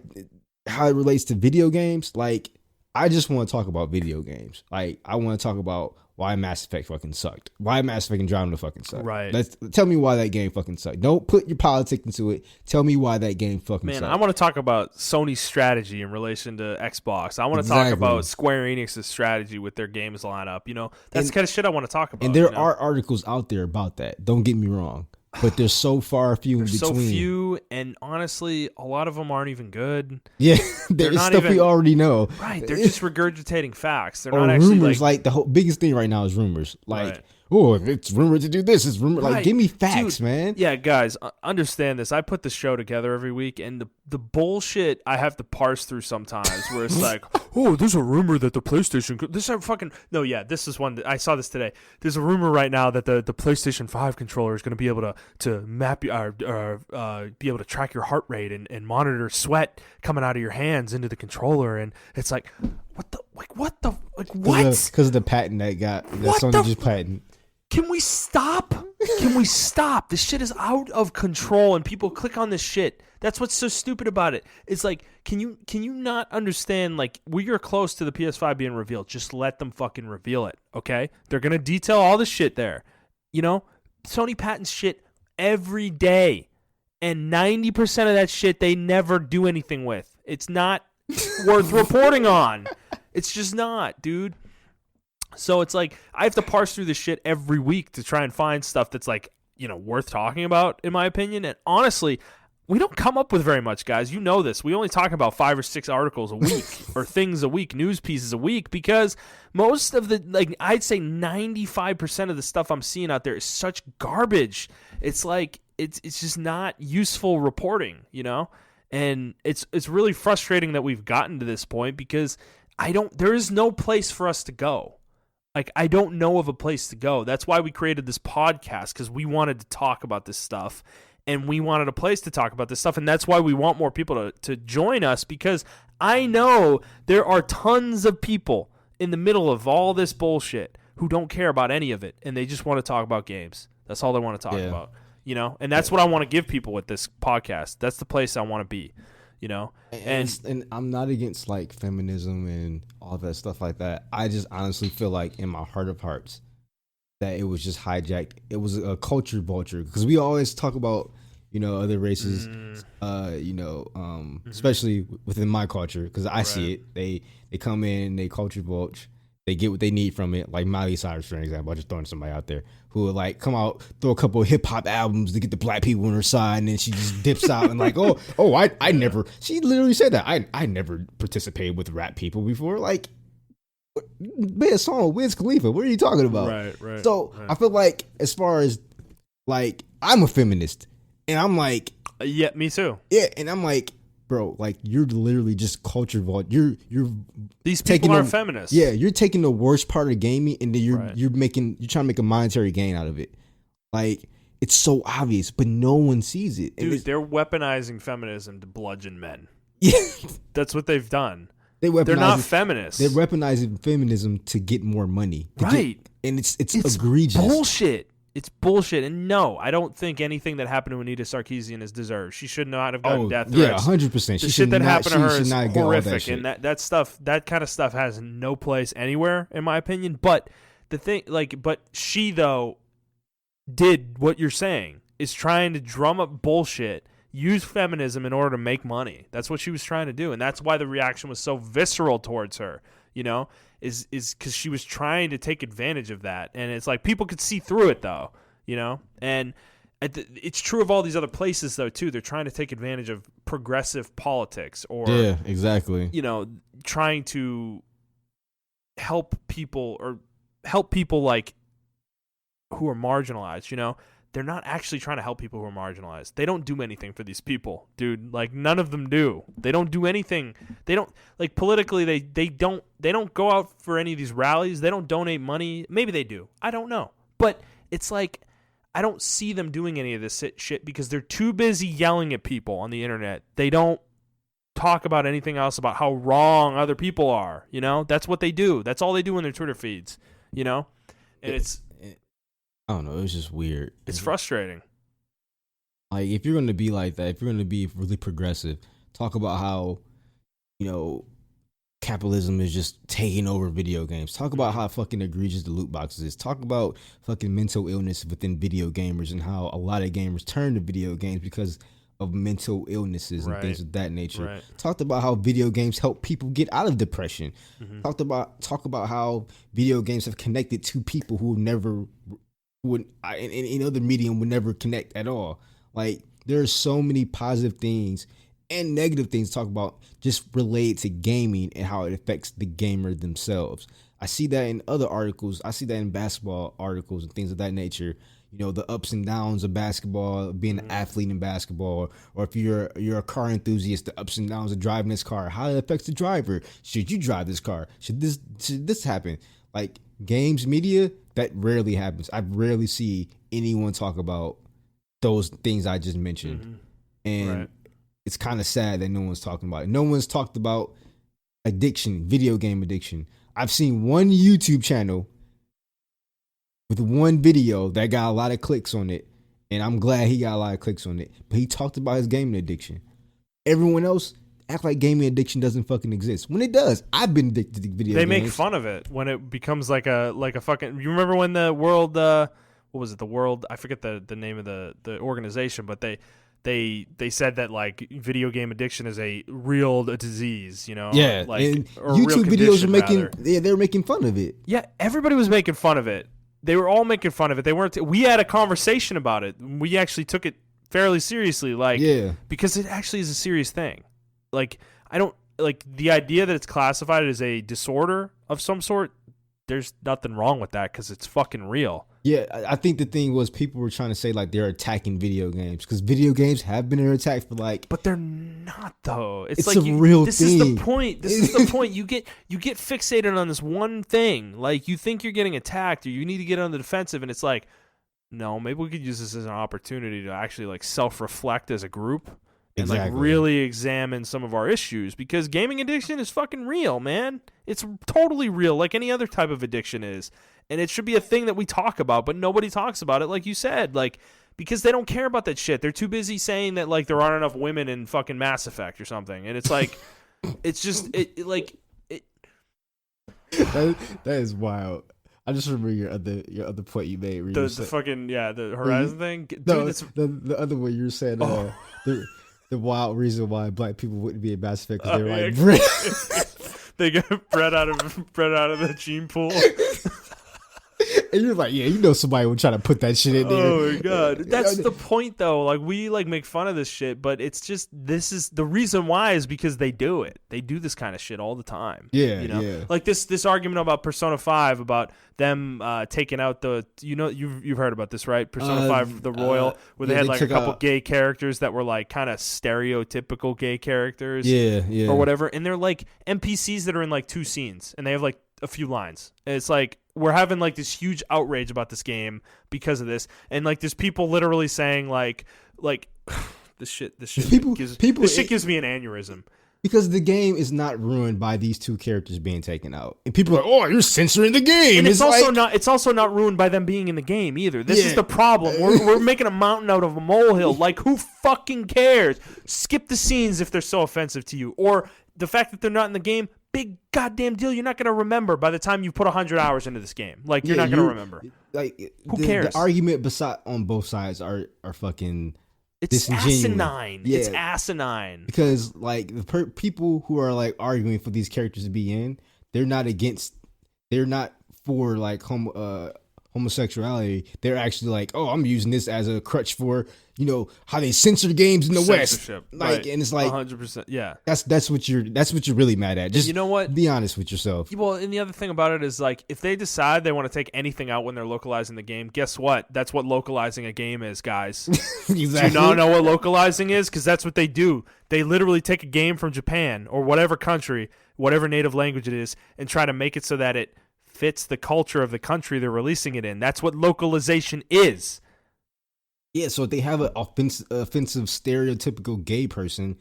[SPEAKER 2] how it relates to video games, like, I just want to talk about video games. Like, I want to talk about why Mass Effect fucking sucked. Why Mass Effect Andromeda fucking sucked.
[SPEAKER 1] Right.
[SPEAKER 2] Tell me why that game fucking sucked. Don't put your politics into it. Tell me why that game fucking sucked.
[SPEAKER 1] Man, I want to talk about Sony's strategy in relation to Xbox. I want to talk about Square Enix's strategy with their games lineup. You know, that's the kind of shit I want to talk about.
[SPEAKER 2] And there are articles out there about that. Don't get me wrong. But there's so far few in between.
[SPEAKER 1] So few, and honestly, a lot of them aren't even good.
[SPEAKER 2] Yeah, there's stuff we already know.
[SPEAKER 1] Right, they're just regurgitating facts. They're
[SPEAKER 2] not
[SPEAKER 1] actually
[SPEAKER 2] rumors. Like the whole biggest thing right now is rumors. Like, oh, it's rumored to do this. It's rumored. Like, give me facts, man.
[SPEAKER 1] Yeah, guys, understand this. I put the show together every week, and the bullshit I have to parse through sometimes, where it's like, oh, there's a rumor that the PlayStation. This is one that I saw this today. There's a rumor right now that the PlayStation 5 controller is going to be able to map be able to track your heart rate and monitor sweat coming out of your hands into the controller, and it's like, what?
[SPEAKER 2] Because of the patent that Sony just patent.
[SPEAKER 1] Can we stop? Can we stop? This shit is out of control, and people click on this shit. That's what's so stupid about it. It's like, can you not understand, like, we are close to the PS5 being revealed. Just let them fucking reveal it, okay? They're going to detail all the shit there. You know, Sony patents shit every day, and 90% of that shit they never do anything with. It's not worth reporting on. It's just not, dude. So it's like, I have to parse through this shit every week to try and find stuff that's, like, you know, worth talking about, in my opinion. And honestly, we don't come up with very much, guys. You know this. We only talk about 5 or 6 articles a week or things a week, news pieces a week, because most of the, like, I'd say 95% of the stuff I'm seeing out there is such garbage. It's like, it's just not useful reporting, you know? And it's really frustrating that we've gotten to this point, because there is no place for us to go. Like, I don't know of a place to go. That's why we created this podcast, because we wanted to talk about this stuff, and we wanted a place to talk about this stuff, and that's why we want more people to join us, because I know there are tons of people in the middle of all this bullshit who don't care about any of it, and they just want to talk about games. That's all they want to talk about, you know? And that's what I want to give people with this podcast. That's the place I want to be. You know,
[SPEAKER 2] and I'm not against, like, feminism and all that stuff like that. I just honestly feel like, in my heart of hearts, that it was just hijacked. It was a culture vulture because we always talk about other races, especially within my culture because I see it. They come in, they culture vulture. They get what they need from it, like Miley Cyrus, for example. I'm just throwing somebody out there who would like come out, throw a couple of hip hop albums to get the black people on her side, and then she just dips out and like, I never. She literally said that I never participated with rap people before. Like, made a song with Wiz Khalifa. What are you talking about?
[SPEAKER 1] Right.
[SPEAKER 2] So I feel like as far as like I'm a feminist, and I'm like,
[SPEAKER 1] yeah, me too.
[SPEAKER 2] Yeah, and I'm like, bro, like you're literally just culture vault. You're
[SPEAKER 1] these people are feminists.
[SPEAKER 2] Yeah, you're taking the worst part of gaming and then you're trying to make a monetary gain out of it. Like it's so obvious, but no one sees it.
[SPEAKER 1] Dude, they're weaponizing feminism to bludgeon men.
[SPEAKER 2] Yeah,
[SPEAKER 1] that's what they've done.
[SPEAKER 2] They're
[SPEAKER 1] not feminists.
[SPEAKER 2] They're weaponizing feminism to get more money. And it's egregious.
[SPEAKER 1] Bullshit. It's bullshit. And no, I don't think anything that happened to Anita Sarkeesian is deserved. She should not have gotten death threats.
[SPEAKER 2] Yeah, 100%.
[SPEAKER 1] The shit that happened to her is horrific. And that stuff, that kind of stuff has no place anywhere, in my opinion. But the thing, but she, though, did what you're saying, is trying to drum up bullshit, use feminism in order to make money. That's what she was trying to do. And that's why the reaction was so visceral towards her, is because she was trying to take advantage of that. And it's like people could see through it, though, and it's true of all these other places, though, too. They're trying to take advantage of progressive politics or,
[SPEAKER 2] yeah, exactly.
[SPEAKER 1] Trying to help people like who are marginalized, They're not actually trying to help people who are marginalized. They don't do anything for these people, dude. Like none of them do. They don't do anything. They don't like politically. They don't go out for any of these rallies. They don't donate money. Maybe they do. I don't know. But it's like I don't see them doing any of this shit because they're too busy yelling at people on the internet. They don't talk about anything else about how wrong other people are. That's what they do. That's all they do in their Twitter feeds. And it's.
[SPEAKER 2] I don't know. It was just weird.
[SPEAKER 1] It's frustrating.
[SPEAKER 2] Like, if you're going to be like that, if you're going to be really progressive, talk about how, capitalism is just taking over video games. Talk about how fucking egregious the loot boxes is. Talk about fucking mental illness within video gamers and how a lot of gamers turn to video games because of mental illnesses and things of that nature.
[SPEAKER 1] Right.
[SPEAKER 2] Talked about how video games help people get out of depression.
[SPEAKER 1] Mm-hmm.
[SPEAKER 2] Talk about how video games have connected to people who in other medium would never connect at all. Like there are so many positive things and negative things to talk about just related to gaming and how it affects the gamer themselves. I see that in other articles. I see that in basketball articles and things of that nature. The ups and downs of basketball, being an athlete in basketball, or if you're a car enthusiast, the ups and downs of driving this car, how it affects the driver. Should you drive this car? Should this happen? Like games media, that rarely happens. I rarely see anyone talk about those things I just mentioned.
[SPEAKER 1] Mm-hmm.
[SPEAKER 2] And it's kind of sad that no one's talking about it. No one's talked about addiction, video game addiction. I've seen one YouTube channel with one video that got a lot of clicks on it, and I'm glad he got a lot of clicks on it. But he talked about his gaming addiction. Everyone else act like gaming addiction doesn't fucking exist. When it does, I've been addicted to video games.
[SPEAKER 1] They make fun of it when it becomes like a fucking. You remember when the world, what was it? The world. I forget the name of the organization, but they said that like video game addiction is a real disease.
[SPEAKER 2] Yeah,
[SPEAKER 1] like
[SPEAKER 2] and YouTube videos they were making fun of it.
[SPEAKER 1] Yeah, everybody was making fun of it. They were all making fun of it. They weren't. We had a conversation about it. We actually took it fairly seriously, because it actually is a serious thing. Like, I don't like the idea that it's classified as a disorder of some sort. There's nothing wrong with that because it's fucking real.
[SPEAKER 2] Yeah, I think the thing was people were trying to say like they're attacking video games because video games have been under attack for like.
[SPEAKER 1] But they're not though. It's
[SPEAKER 2] like
[SPEAKER 1] a real
[SPEAKER 2] thing.
[SPEAKER 1] This is the point. This is the point. You get fixated on this one thing. Like you think you're getting attacked or you need to get on the defensive, and it's like, no, maybe we could use this as an opportunity to actually like self-reflect as a group. And like really examine some of our issues because gaming addiction is fucking real, man. It's totally real, like any other type of addiction is. And it should be a thing that we talk about, but nobody talks about it, like you said, like because they don't care about that shit. They're too busy saying that like there aren't enough women in fucking Mass Effect or something. And it's like, it's just that is wild.
[SPEAKER 2] I just remember your other point you made. Where
[SPEAKER 1] The
[SPEAKER 2] you
[SPEAKER 1] the fucking the Horizon thing. Dude,
[SPEAKER 2] no,
[SPEAKER 1] it's,
[SPEAKER 2] the other one you said the wild reason why black people wouldn't be in Mass Effect because they were like bred.
[SPEAKER 1] They get bred out of the gene pool.
[SPEAKER 2] And you're like, yeah, you know somebody would try to put that shit in there.
[SPEAKER 1] Oh my god, that's the point though. Like we make fun of this shit, but it's just this is the reason why is because they do it. They do this kind of shit all the time.
[SPEAKER 2] Yeah,
[SPEAKER 1] you know,
[SPEAKER 2] yeah.
[SPEAKER 1] like this argument about Persona 5 about them taking out the you've heard about this, right? Persona 5 the Royal where they had like a couple gay characters that were like kind of stereotypical gay characters,
[SPEAKER 2] yeah,
[SPEAKER 1] or whatever, and they're like NPCs that are in like 2 scenes and they have like a few lines. And it's like we're having like this huge outrage about this game because of this, and like there's people literally saying like this shit gives me an aneurysm.
[SPEAKER 2] Because the game is not ruined by these 2 characters being taken out, and people are like, "Oh, you're censoring the game."
[SPEAKER 1] And it's also not ruined by them being in the game either. This is the problem. We're making a mountain out of a molehill. Like, who fucking cares? Skip the scenes if they're so offensive to you, or the fact that they're not in the game. Big goddamn deal. You're not gonna remember by the time you put 100 hours into this game. Like, you're not gonna remember.
[SPEAKER 2] Like,
[SPEAKER 1] who cares?
[SPEAKER 2] The argument on both sides are fucking.
[SPEAKER 1] It's asinine. Yeah. It's asinine.
[SPEAKER 2] Because like the people who are like arguing for these characters to be in, they're not for like homosexuality. They're actually like, oh, I'm using this as a crutch for how they censor games in the West. Like, right. And it's like
[SPEAKER 1] 100%. Yeah,
[SPEAKER 2] that's what you're really mad at. Just
[SPEAKER 1] you know what?
[SPEAKER 2] Be honest with yourself.
[SPEAKER 1] Well, and the other thing about it is like if they decide they want to take anything out when they're localizing the game, guess what? That's what localizing a game is, guys.
[SPEAKER 2] Exactly.
[SPEAKER 1] Do you not know what localizing is? Because that's what they do. They literally take a game from Japan or whatever country, whatever native language it is, and try to make it so that it fits the culture of the country they're releasing it in. That's what localization is.
[SPEAKER 2] Yeah, so if they have an offensive stereotypical gay person,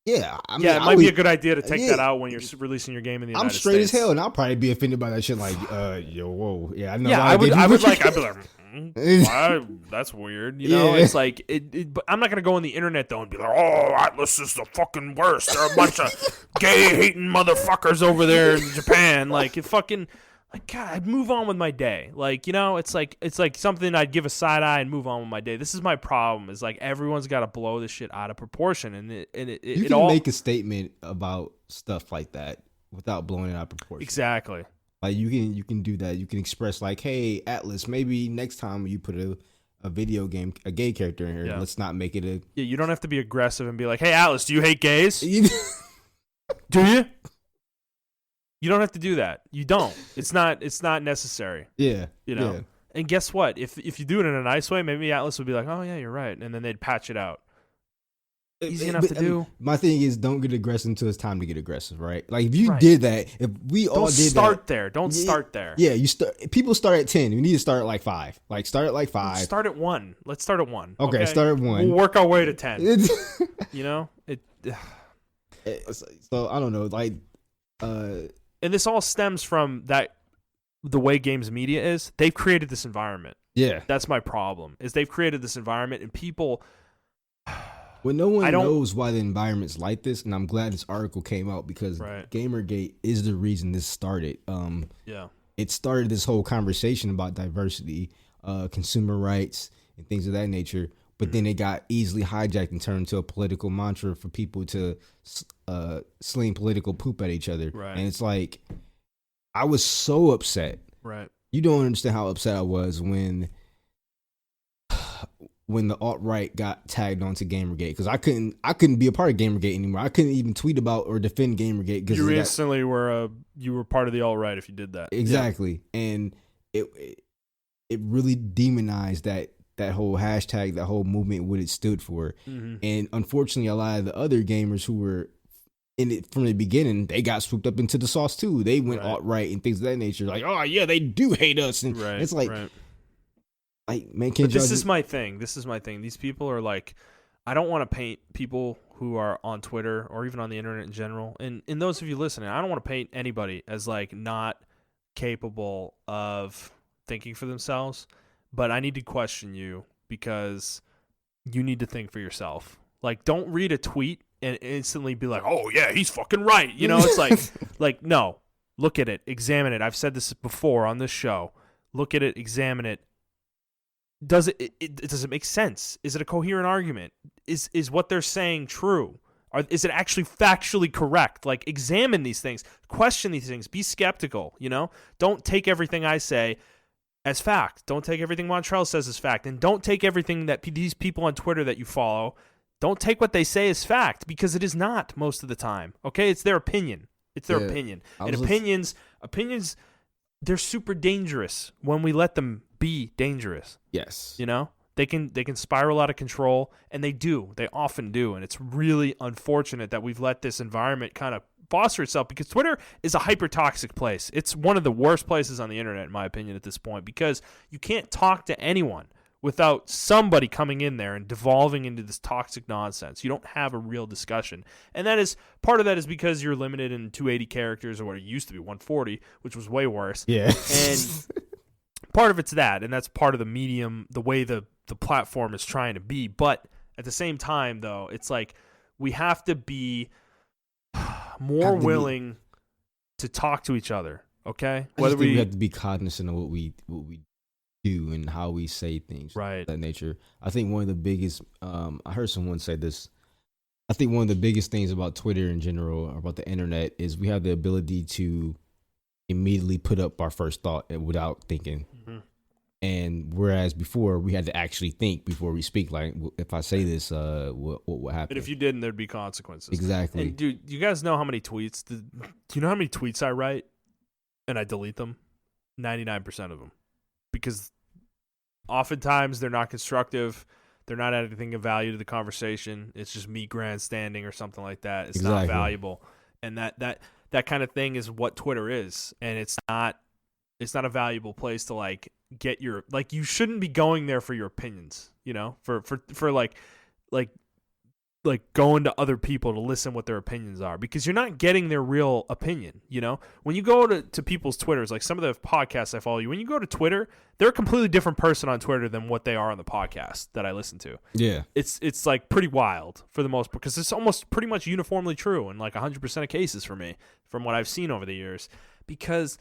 [SPEAKER 2] yeah,
[SPEAKER 1] it might be a good idea to take that out when you're releasing your game in the United States.
[SPEAKER 2] I'm straight as hell, and I'll probably be offended by that shit. Like, whoa, yeah, I know.
[SPEAKER 1] Yeah, I'd be like, why? That's weird. It's like, but I'm not gonna go on the internet though and be like, oh, Atlas is the fucking worst. There are a bunch of gay hating motherfuckers over there in Japan. Like, it fucking. Like, God, I'd move on with my day. Like, it's like something I'd give a side eye and move on with my day. This is my problem. Is like everyone's got to blow this shit out of proportion, and
[SPEAKER 2] you can make a statement about stuff like that without blowing it out of proportion.
[SPEAKER 1] Exactly.
[SPEAKER 2] Like you can do that. You can express like, hey, Atlas, maybe next time you put a video game, a gay character in here, let's not make it a.
[SPEAKER 1] Yeah, you don't have to be aggressive and be like, hey, Atlas, do you hate gays? Do you? You don't have to do that. You don't. It's not necessary.
[SPEAKER 2] Yeah.
[SPEAKER 1] Yeah. And guess what? If you do it in a nice way, maybe Atlas would be like, "Oh yeah, you're right," and then they'd patch it out. Easy enough to do.
[SPEAKER 2] My thing is, don't get aggressive until it's time to get aggressive, right? Like if you did that, if we all did that,
[SPEAKER 1] start there. Don't start there.
[SPEAKER 2] Yeah, people start at 10. We need to start at like 5. Like start at like 5.
[SPEAKER 1] Start at 1. Let's start at 1.
[SPEAKER 2] Okay, start at 1.
[SPEAKER 1] We'll work our way to 10.
[SPEAKER 2] So I don't know, like.
[SPEAKER 1] And this all stems from the way games media is. They've created this environment.
[SPEAKER 2] Yeah.
[SPEAKER 1] That's my problem, is they've created this environment and people...
[SPEAKER 2] Well, no one knows why the environment's like this, and I'm glad this article came out because Gamergate is the reason this started. It started this whole conversation about diversity, consumer rights, and things of that nature. But then it got easily hijacked and turned into a political mantra for people to sling political poop at each other.
[SPEAKER 1] Right.
[SPEAKER 2] And it's like, I was so upset.
[SPEAKER 1] Right.
[SPEAKER 2] You don't understand how upset I was when the alt-right got tagged onto Gamergate, because I couldn't be a part of Gamergate anymore. I couldn't even tweet about or defend Gamergate because
[SPEAKER 1] you instantly were part of the alt-right if you did that.
[SPEAKER 2] Exactly. Yeah. And it really demonized that whole hashtag, that whole movement, what it stood for. Mm-hmm. And unfortunately, a lot of the other gamers who were in it from the beginning, they got swooped up into the sauce too. They went alt-right and things of that nature. Like, oh yeah, they do hate us. And it's like, man, can't
[SPEAKER 1] this is my thing. These people are like, I don't want to paint people who are on Twitter or even on the internet in general. And those of you listening, I don't want to paint anybody as like not capable of thinking for themselves. But I need to question you because you need to think for yourself. Like, don't read a tweet and instantly be like, oh, yeah, he's fucking right. It's like, no, look at it, examine it. I've said this before on this show. look at it, examine it. Does it make sense? Is it a coherent argument? Is what they're saying true? Is it actually factually correct? Like, examine these things, question these things, be skeptical, Don't take everything I say as fact. Don't take everything Montrell says as fact. And don't take everything that these people on Twitter that you follow, don't take what they say as fact, because it is not most of the time, okay? It's their opinion. It's their opinion. And opinions, they're super dangerous when we let them be dangerous.
[SPEAKER 2] Yes.
[SPEAKER 1] They can spiral out of control, and they do. They often do, and it's really unfortunate that we've let this environment kind of foster itself, because Twitter is a hyper-toxic place. It's one of the worst places on the internet, in my opinion, at this point, because you can't talk to anyone without somebody coming in there and devolving into this toxic nonsense. You don't have a real discussion. And part of that is because you're limited in 280 characters, or what it used to be 140, which was way worse.
[SPEAKER 2] Yeah.
[SPEAKER 1] And part of it's that, and that's part of the medium, the way the platform is trying to be. But at the same time, though, it's like we have to be more willing to talk to each other, okay?
[SPEAKER 2] We have to be cognizant of what we do and how we say things,
[SPEAKER 1] right?
[SPEAKER 2] Of that nature. I think one of the biggest, I heard someone say this, I think one of the biggest things about Twitter in general, or about the internet, is we have the ability to immediately put up our first thought without thinking. Mm-hmm. And whereas before we had to actually think before we speak, like, if I say this, what will happen?
[SPEAKER 1] But if you didn't, there'd be consequences.
[SPEAKER 2] Exactly.
[SPEAKER 1] And dude, you guys know how many tweets? Do you know how many tweets I write and I delete them? 99% of them. Because oftentimes they're not constructive. They're not adding anything of value to the conversation. It's just me grandstanding or something like that. It's not valuable. And that kind of thing is what Twitter is. And it's not a valuable place to like get your, like, you shouldn't be going there for your opinions, for like going to other people to listen what their opinions are, because you're not getting their real opinion. When you go to people's Twitters, like some of the podcasts I follow you, when you go to Twitter, they're a completely different person on Twitter than what they are on the podcast that I listen to.
[SPEAKER 2] Yeah.
[SPEAKER 1] It's like pretty wild for the most part, because it's almost pretty much uniformly true in like 100% of cases for me, from what I've seen over the years. Because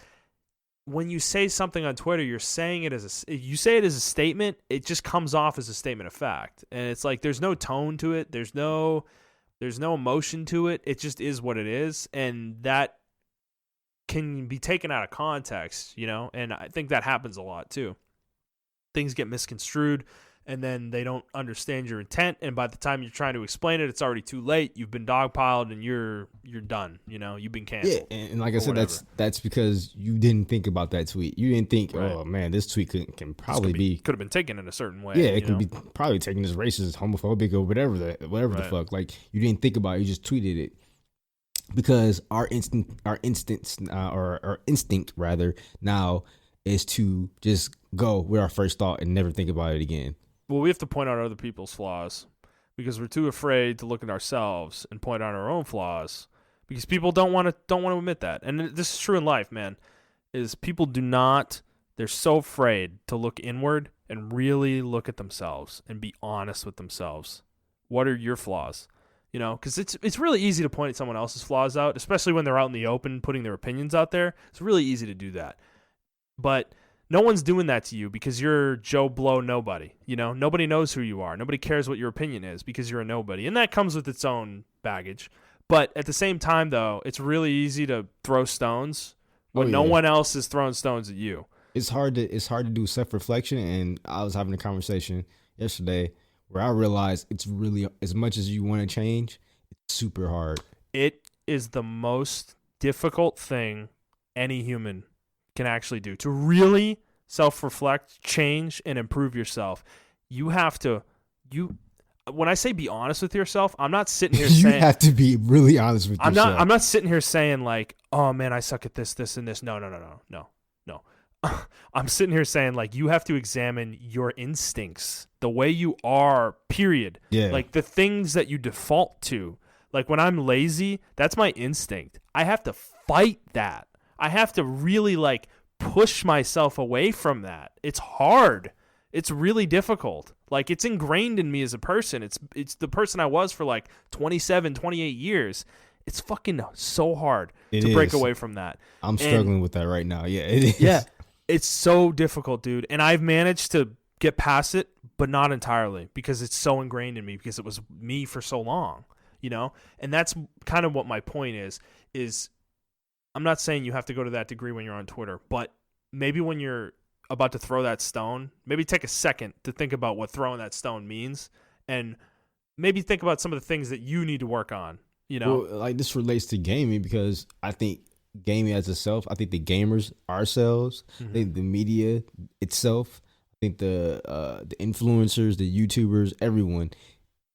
[SPEAKER 1] when you say something on Twitter, you say it as a statement, it just comes off as a statement of fact. And it's like there's no tone to it, there's no emotion to it. It just is what it is, and that can be taken out of context, and I think that happens a lot too. Things get misconstrued, and then they don't understand your intent, and by the time you're trying to explain it, it's already too late. You've been dogpiled, and you're done. You've been canceled.
[SPEAKER 2] Yeah, and like I said, that's because you didn't think about that tweet. You didn't think, right. Oh man, this tweet can probably
[SPEAKER 1] could have been taken in a certain way.
[SPEAKER 2] Yeah, it could be probably taken as racist, homophobic, or whatever the fuck. Like, you didn't think about it, you just tweeted it. Because our instinct rather now is to just go with our first thought and never think about it again.
[SPEAKER 1] Well, we have to point out other people's flaws because we're too afraid to look at ourselves and point out our own flaws, because people don't want to admit that. And this is true in life, man. Is people they're so afraid to look inward and really look at themselves and be honest with themselves. What are your flaws? Because it's really easy to point at someone else's flaws out, especially when they're out in the open putting their opinions out there. It's really easy to do that. But no one's doing that to you because you're Joe Blow nobody. Nobody knows who you are. Nobody cares what your opinion is because you're a nobody. And that comes with its own baggage. But at the same time, though, it's really easy to throw stones when no one else is throwing stones at you.
[SPEAKER 2] It's hard to do self-reflection. And I was having a conversation yesterday where I realized it's really, as much as you want to change, it's super hard.
[SPEAKER 1] It is the most difficult thing any human can actually do. To really self-reflect, change, and improve yourself, you have to, when I say be honest with yourself, I'm not sitting here saying...
[SPEAKER 2] You have to be really honest with yourself.
[SPEAKER 1] I'm not sitting here saying like, oh man, I suck at this, and this. No. I'm sitting here saying, like, you have to examine your instincts, the way you are, period.
[SPEAKER 2] Yeah.
[SPEAKER 1] Like, the things that you default to. Like, when I'm lazy, that's my instinct. I have to fight that. I have to really, like, push myself away from that. It's hard. It's really difficult. Like, it's ingrained in me as a person. It's the person I was for, like, 27, 28 years. It's fucking so hard to break away from that.
[SPEAKER 2] I'm struggling with that right now. Yeah, it is.
[SPEAKER 1] Yeah. It's so difficult, dude. And I've managed to get past it, but not entirely because it's so ingrained in me because it was me for so long, And that's kind of what my point is I'm not saying you have to go to that degree when you're on Twitter, but maybe when you're about to throw that stone, maybe take a second to think about what throwing that stone means and maybe think about some of the things that you need to work on,
[SPEAKER 2] Well, like this relates to gaming because I think gaming as itself, I think the gamers ourselves, I think the media itself, I think the influencers, the YouTubers, everyone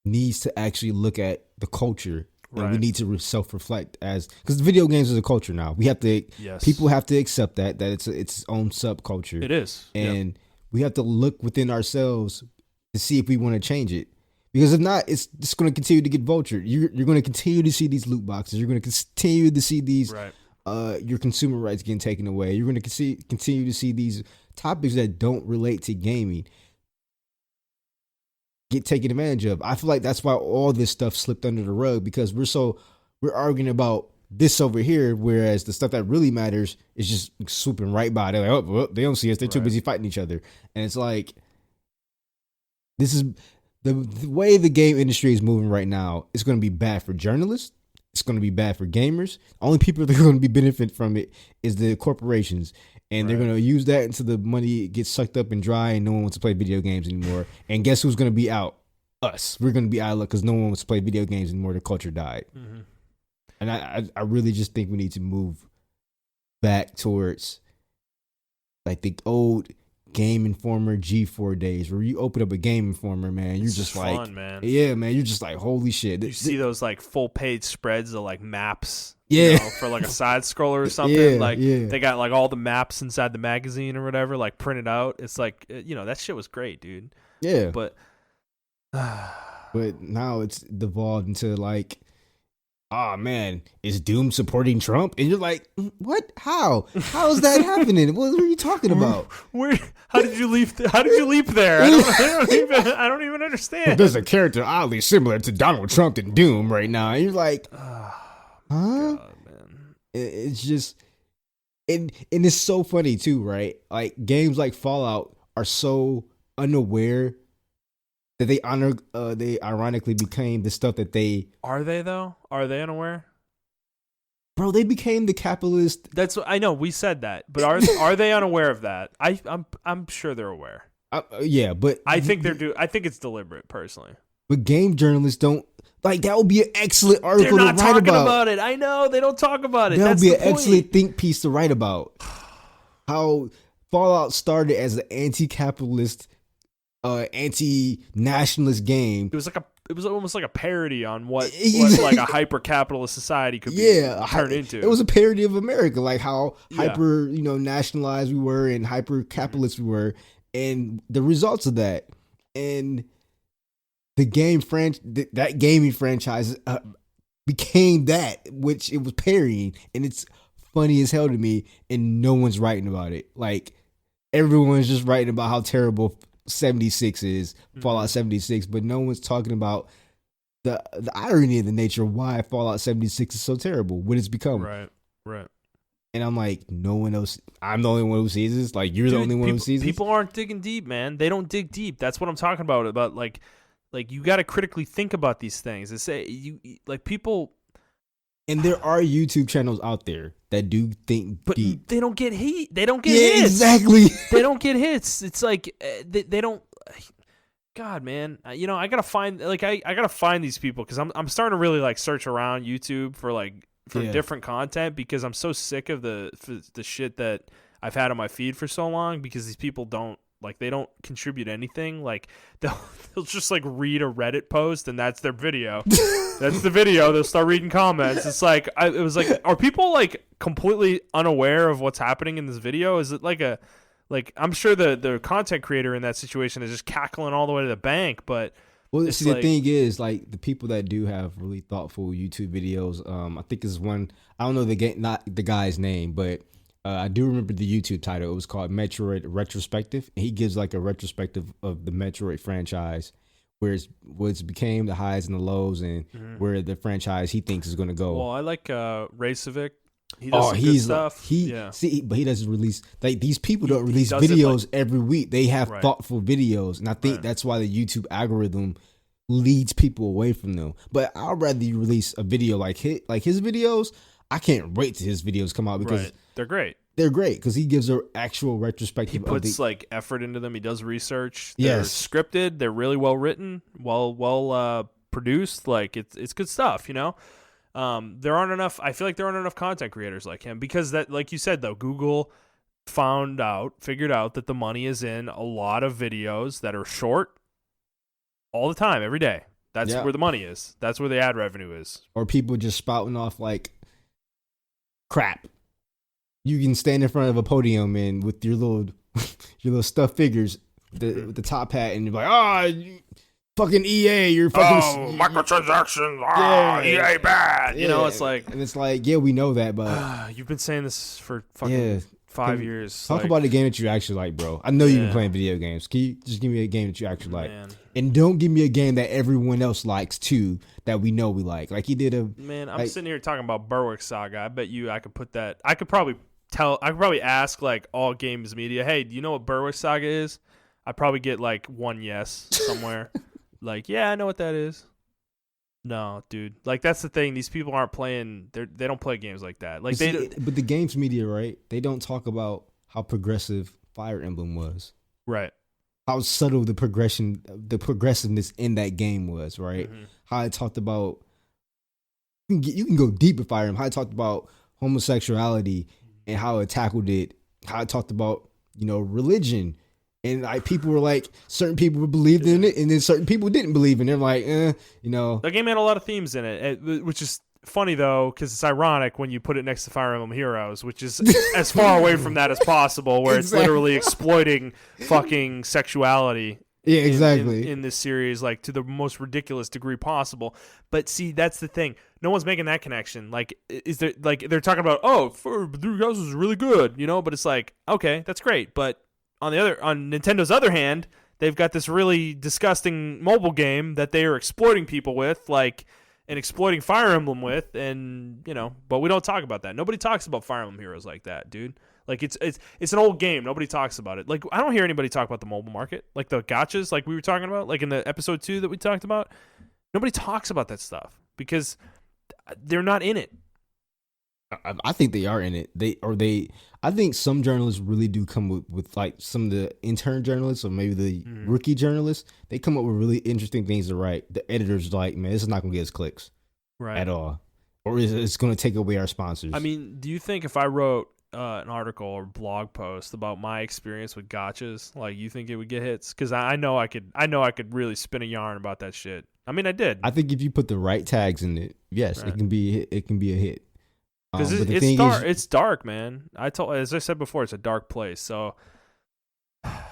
[SPEAKER 2] needs to actually look at the culture. And we need to self-reflect because video games is a culture now. We have to, people have to accept that it's its own subculture.
[SPEAKER 1] It is.
[SPEAKER 2] And we have to look within ourselves to see if we want to change it. Because if not, it's just going to continue to get vultured. You're going to continue to see these loot boxes. You're going to continue to see these, your consumer rights getting taken away. You're going to continue to see these topics that don't relate to gaming get taken advantage of. I feel like that's why all this stuff slipped under the rug because we're arguing about this over here, whereas the stuff that really matters is just swooping right by. They're like, oh, well, they don't see us. They're too busy fighting each other. And it's like, this is the way the game industry is moving right now. It's going to be bad for journalists. It's going to be bad for gamers. Only people that are going to be benefit from it is the corporations. And they're going to use that until the money gets sucked up and dry and no one wants to play video games anymore. And guess who's going to be out? Us. We're going to be out because no one wants to play video games anymore. The culture died. Mm-hmm. And I really just think we need to move back towards like the old Game Informer G4 days where you open up a Game Informer, man. You're just like,
[SPEAKER 1] fun, man.
[SPEAKER 2] Yeah, man. You're just like, holy shit.
[SPEAKER 1] You see those like full page spreads of like maps.
[SPEAKER 2] Yeah,
[SPEAKER 1] for like a side scroller or something. They got like all the maps inside the magazine or whatever, like printed out. It's like that shit was great, dude.
[SPEAKER 2] Yeah,
[SPEAKER 1] but
[SPEAKER 2] now it's devolved into like, oh man, is Doom supporting Trump? And you're like, what? How is that happening? What are you talking about?
[SPEAKER 1] How did you leap? How did you leap there? I don't even understand.
[SPEAKER 2] But there's a character oddly similar to Donald Trump in Doom right now, and you're like. Huh? God, man. It's just, and it's so funny too, right? Like games like Fallout are so unaware that they ironically became the stuff that they
[SPEAKER 1] are. They though? Are they unaware?
[SPEAKER 2] Bro, they became the capitalist.
[SPEAKER 1] That's what I know. We said that, but are they unaware of that? I'm sure they're aware.
[SPEAKER 2] Yeah, but
[SPEAKER 1] I think I think it's deliberate, personally.
[SPEAKER 2] But game journalists don't. Like, that would be an excellent article to write about.
[SPEAKER 1] They're not talking about it. I know. They don't talk about it.
[SPEAKER 2] That would be an excellent think piece to write about. How Fallout started as an anti-capitalist, anti-nationalist game.
[SPEAKER 1] It was almost like a parody on what like a hyper-capitalist society could turn into.
[SPEAKER 2] It was a parody of America, like how hyper, nationalized we were and hyper-capitalist we were. And the results of that. And the that gaming franchise became that, which it was parodying, and it's funny as hell to me, and no one's writing about it. Like, everyone's just writing about how terrible 76 is, Fallout 76, but no one's talking about the irony of the nature of why Fallout 76 is so terrible, what it's become.
[SPEAKER 1] Right.
[SPEAKER 2] And I'm like, no one else. I'm the only one who sees this. Like, you're the only one who sees this.
[SPEAKER 1] People aren't digging deep, man. They don't dig deep. That's what I'm talking about. About like you got to critically think about these things. And say people.
[SPEAKER 2] And there are YouTube channels out there that do think
[SPEAKER 1] but
[SPEAKER 2] deep.
[SPEAKER 1] They don't get heat. They don't get hits.
[SPEAKER 2] Exactly.
[SPEAKER 1] They don't get hits. It's like they don't. God, man, I gotta find I gotta find these people because I'm starting to really like search around YouTube for different content because I'm so sick of the shit that I've had on my feed for so long because these people don't contribute anything. Like they'll just like read a Reddit post and that's their video. That's the video. They'll start reading comments. It's like it was like, are people like completely unaware of what's happening in this video? Is it I'm sure the content creator in that situation is just cackling all the way to the bank, but
[SPEAKER 2] well, see, the thing is, like, the people that do have really thoughtful YouTube videos, I think is one, I don't know not the guy's name, but I do remember the YouTube title. It was called Metroid Retrospective. And he gives like a retrospective of the Metroid franchise, where it's became the highs and the lows and where the franchise he thinks is going to go.
[SPEAKER 1] Well, I like Racevic. He does some good stuff.
[SPEAKER 2] But he doesn't release, like, these people don't release
[SPEAKER 1] does it,
[SPEAKER 2] videos every week. They have
[SPEAKER 1] Right.
[SPEAKER 2] thoughtful videos, and I think that's why the YouTube algorithm leads people away from them. But I'd rather you release a video like his videos. I can't wait till his videos come out because
[SPEAKER 1] they're great.
[SPEAKER 2] They're great because he gives an actual retrospection.
[SPEAKER 1] He puts like effort into them. He does research.
[SPEAKER 2] Yes.
[SPEAKER 1] They're scripted. They're really well written, well produced. Like it's good stuff, you know. There aren't enough. I feel like there aren't enough content creators like him because that, like you said, though, Google figured out that the money is in a lot of videos that are short all the time, every day. That's where the money is. That's where the ad revenue is.
[SPEAKER 2] Or people just spouting off like crap. You can stand in front of a podium and with your little stuffed figures, with the top hat, and you're like, fucking EA, you're fucking
[SPEAKER 1] microtransactions. EA bad. You know, it's like,
[SPEAKER 2] and it's like, yeah, we know that, but
[SPEAKER 1] you've been saying this for fucking 5 years.
[SPEAKER 2] Talk about a game that you actually like, bro. I know you've been playing video games. Can you just give me a game that you actually like? And don't give me a game that everyone else likes too, that we know we like. Like he did
[SPEAKER 1] I'm sitting here talking about Berwick Saga. I bet you I could put that. I could probably ask like all games media, hey, do you know what Berwick Saga is? I'd probably get like one yes somewhere. Like, yeah, I know what that is. No, dude. Like, that's the thing. These people aren't playing. They don't play games like that. Like,
[SPEAKER 2] but the games media, right? They don't talk about how progressive Fire Emblem was.
[SPEAKER 1] Right.
[SPEAKER 2] How subtle the progressiveness in that game was, right? Mm-hmm. How I talked about, you can go deep in Fire Emblem. How I talked about homosexuality and how it tackled it. How I talked about, religion. And like people were like, certain people believed in it, and then certain people didn't believe in it. They're like,
[SPEAKER 1] The game had a lot of themes in it, which is funny though, because it's ironic when you put it next to Fire Emblem Heroes, which is as far away from that as possible, where it's literally exploiting fucking sexuality.
[SPEAKER 2] Yeah, exactly.
[SPEAKER 1] In this series, like to the most ridiculous degree possible. But see, that's the thing. No one's making that connection. Like, is there like they're talking about, for Three Houses is really good, But it's like, okay, that's great, but on Nintendo's other hand, they've got this really disgusting mobile game that they are exploiting people with, like, and exploiting Fire Emblem with, and but we don't talk about that. Nobody talks about Fire Emblem Heroes like that, dude. Like it's an old game. Nobody talks about it. Like I don't hear anybody talk about the mobile market, like the gachas, like we were talking about, like in the episode 2 that we talked about. Nobody talks about that stuff because they're not in it.
[SPEAKER 2] I think they are in it. I think some journalists really do come with like some of the intern journalists or maybe the rookie journalists. They come up with really interesting things to write. The editor's like, man, this is not going to get us clicks at all. Or it's going to take away our sponsors.
[SPEAKER 1] I mean, do you think if I wrote an article or blog post about my experience with gachas, like you think it would get hits? Because I know I could really spin a yarn about that shit. I mean, I did.
[SPEAKER 2] I think if you put the right tags in it, yes, it can be a hit.
[SPEAKER 1] Because it's dark. It's dark, man. As I said before, it's a dark place. So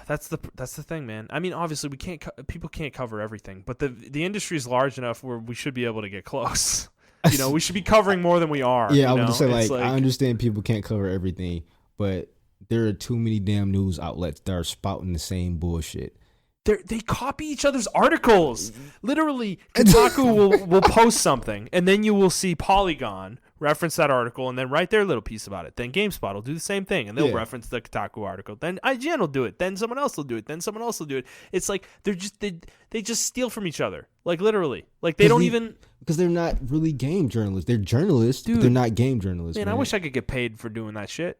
[SPEAKER 1] that's the thing, man. I mean, obviously, people can't cover everything, but the industry is large enough where we should be able to get close. We should be covering more than we are.
[SPEAKER 2] Yeah, I would just say like I understand people can't cover everything, but there are too many damn news outlets that are spouting the same bullshit.
[SPEAKER 1] They copy each other's articles. Literally, Kotaku will post something, and then you will see Polygon reference that article and then write their little piece about it. Then GameSpot will do the same thing, and they'll reference the Kotaku article. Then IGN will do it. Then someone else will do it. Then someone else will do it. It's like they just steal from each other. Like literally. Like they don't even,
[SPEAKER 2] because they're not really game journalists. They're journalists, dude, but they're not game journalists.
[SPEAKER 1] Man, I wish I could get paid for doing that shit.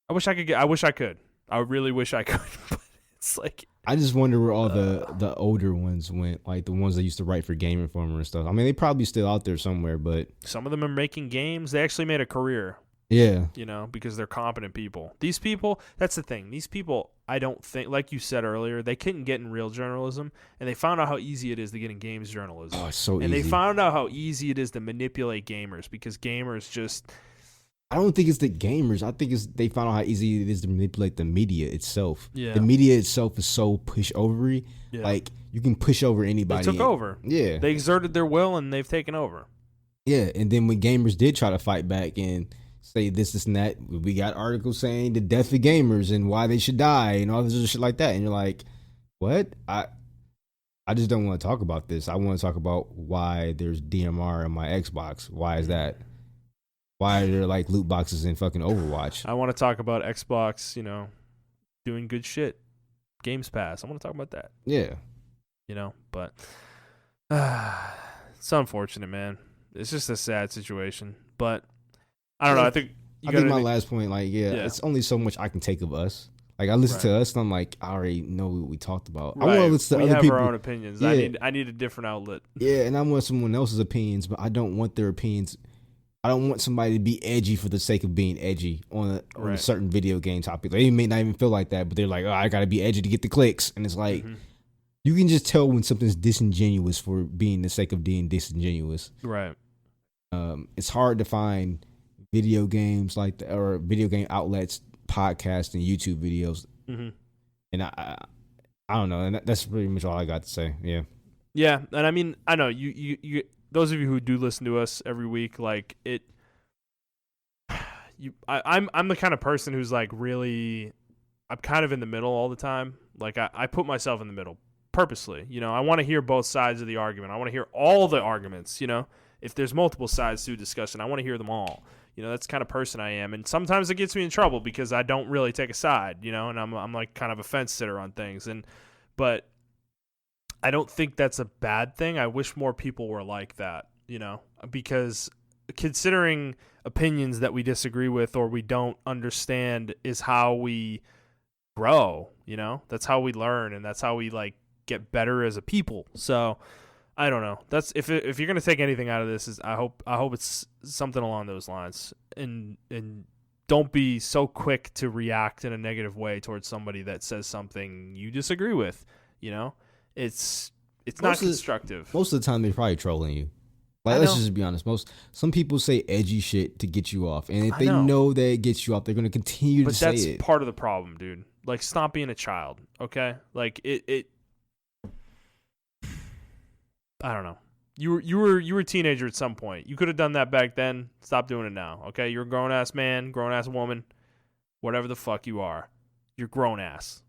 [SPEAKER 1] I wish I could. I really wish I could. But it's like,
[SPEAKER 2] I just wonder where all the older ones went, like the ones that used to write for Game Informer and stuff. I mean, they probably still out there somewhere, but
[SPEAKER 1] some of them are making games. They actually made a career.
[SPEAKER 2] Yeah.
[SPEAKER 1] Because they're competent people. These people, that's the thing. These people, I don't think, like you said earlier, they couldn't get in real journalism, and they found out how easy it is to get in games journalism.
[SPEAKER 2] Oh, it's so easy.
[SPEAKER 1] And they found out how easy it is to manipulate gamers, because gamers just...
[SPEAKER 2] I don't think it's the gamers. I think they found out how easy it is to manipulate the media itself.
[SPEAKER 1] Yeah.
[SPEAKER 2] The media itself is so pushovery. Yeah. Like, you can push over anybody.
[SPEAKER 1] They took over.
[SPEAKER 2] Yeah.
[SPEAKER 1] They exerted their will, and they've taken over.
[SPEAKER 2] Yeah, and then when gamers did try to fight back and say this and that, we got articles saying the death of gamers and why they should die and all this other shit like that. And you're like, what? I just don't want to talk about this. I want to talk about why there's DMR on my Xbox. Why is that? Why are there like loot boxes in fucking Overwatch?
[SPEAKER 1] I want to talk about Xbox, doing good shit. Games Pass. I want to talk about that.
[SPEAKER 2] Yeah.
[SPEAKER 1] But it's unfortunate, man. It's just a sad situation. But I don't know. I think
[SPEAKER 2] my last point, it's only so much I can take of us. Like I listen to us and I'm like, I already know what we talked about.
[SPEAKER 1] Right.
[SPEAKER 2] I want to listen to other people.
[SPEAKER 1] We have our own opinions. Yeah. I need a different outlet.
[SPEAKER 2] Yeah, and I want someone else's opinions, but I don't want their opinions. I don't want somebody to be edgy for the sake of being edgy on a certain video game topic. They may not even feel like that, but they're like, oh, I got to be edgy to get the clicks. And it's like, you can just tell when something's disingenuous for being the sake of being disingenuous.
[SPEAKER 1] Right.
[SPEAKER 2] It's hard to find video games like that, or video game outlets, podcasts, and YouTube videos. Mm-hmm. And I don't know. And that's pretty much all I got to say. Yeah.
[SPEAKER 1] Yeah. And I mean, I know you those of you who do listen to us every week, like it, I'm the kind of person who's like really, I'm kind of in the middle all the time. Like I put myself in the middle purposely. I want to hear both sides of the argument. I want to hear all the arguments. If there's multiple sides to a discussion, I want to hear them all. That's the kind of person I am. And sometimes it gets me in trouble because I don't really take a side, and I'm like kind of a fence sitter on things. But I don't think that's a bad thing. I wish more people were like that, because considering opinions that we disagree with or we don't understand is how we grow, that's how we learn, and that's how we like get better as a people. So I don't know. That's if you're going to take anything out of this, is I hope it's something along those lines, and don't be so quick to react in a negative way towards somebody that says something you disagree with, It's not constructive.
[SPEAKER 2] Most of the time, they're probably trolling you. Like, let's just be honest. Some people say edgy shit to get you off, and if they know that it gets you off, they're going to continue to say it.
[SPEAKER 1] But that's part of the problem, dude. Like, stop being a child, okay? Like it. I don't know. You were a teenager at some point. You could have done that back then. Stop doing it now, okay? You're a grown ass man, grown ass woman, whatever the fuck you are. You're grown ass.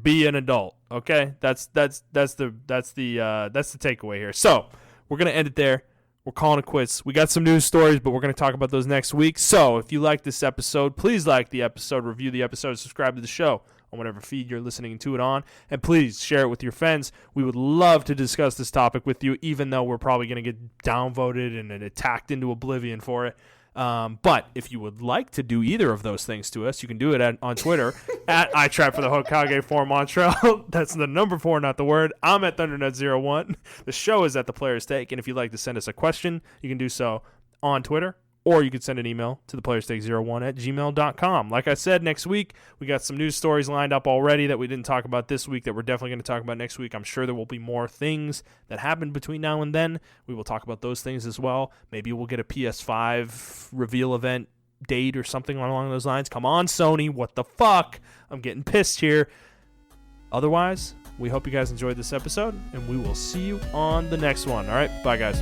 [SPEAKER 1] Be an adult, okay? That's the takeaway here. So we're gonna end it there. We're calling it quits. We got some news stories, but we're gonna talk about those next week. So if you like this episode, please like the episode, review the episode, subscribe to the show on whatever feed you're listening to it on, and please share it with your friends. We would love to discuss this topic with you, even though we're probably gonna get downvoted and attacked into oblivion for it. But if you would like to do either of those things to us, you can do it on Twitter at iTrap for the Hokage for Montrell. That's the number 4, not the word. I'm at ThunderNet01. The show is at The Player's Take, and if you'd like to send us a question, you can do so on Twitter, or you could send an email to theplayerstake01@gmail.com. Like I said, next week, we got some news stories lined up already that we didn't talk about this week that we're definitely going to talk about next week. I'm sure there will be more things that happen between now and then. We will talk about those things as well. Maybe we'll get a PS5 reveal event date or something along those lines. Come on, Sony. What the fuck? I'm getting pissed here. Otherwise, we hope you guys enjoyed this episode, and we will see you on the next one. All right? Bye, guys.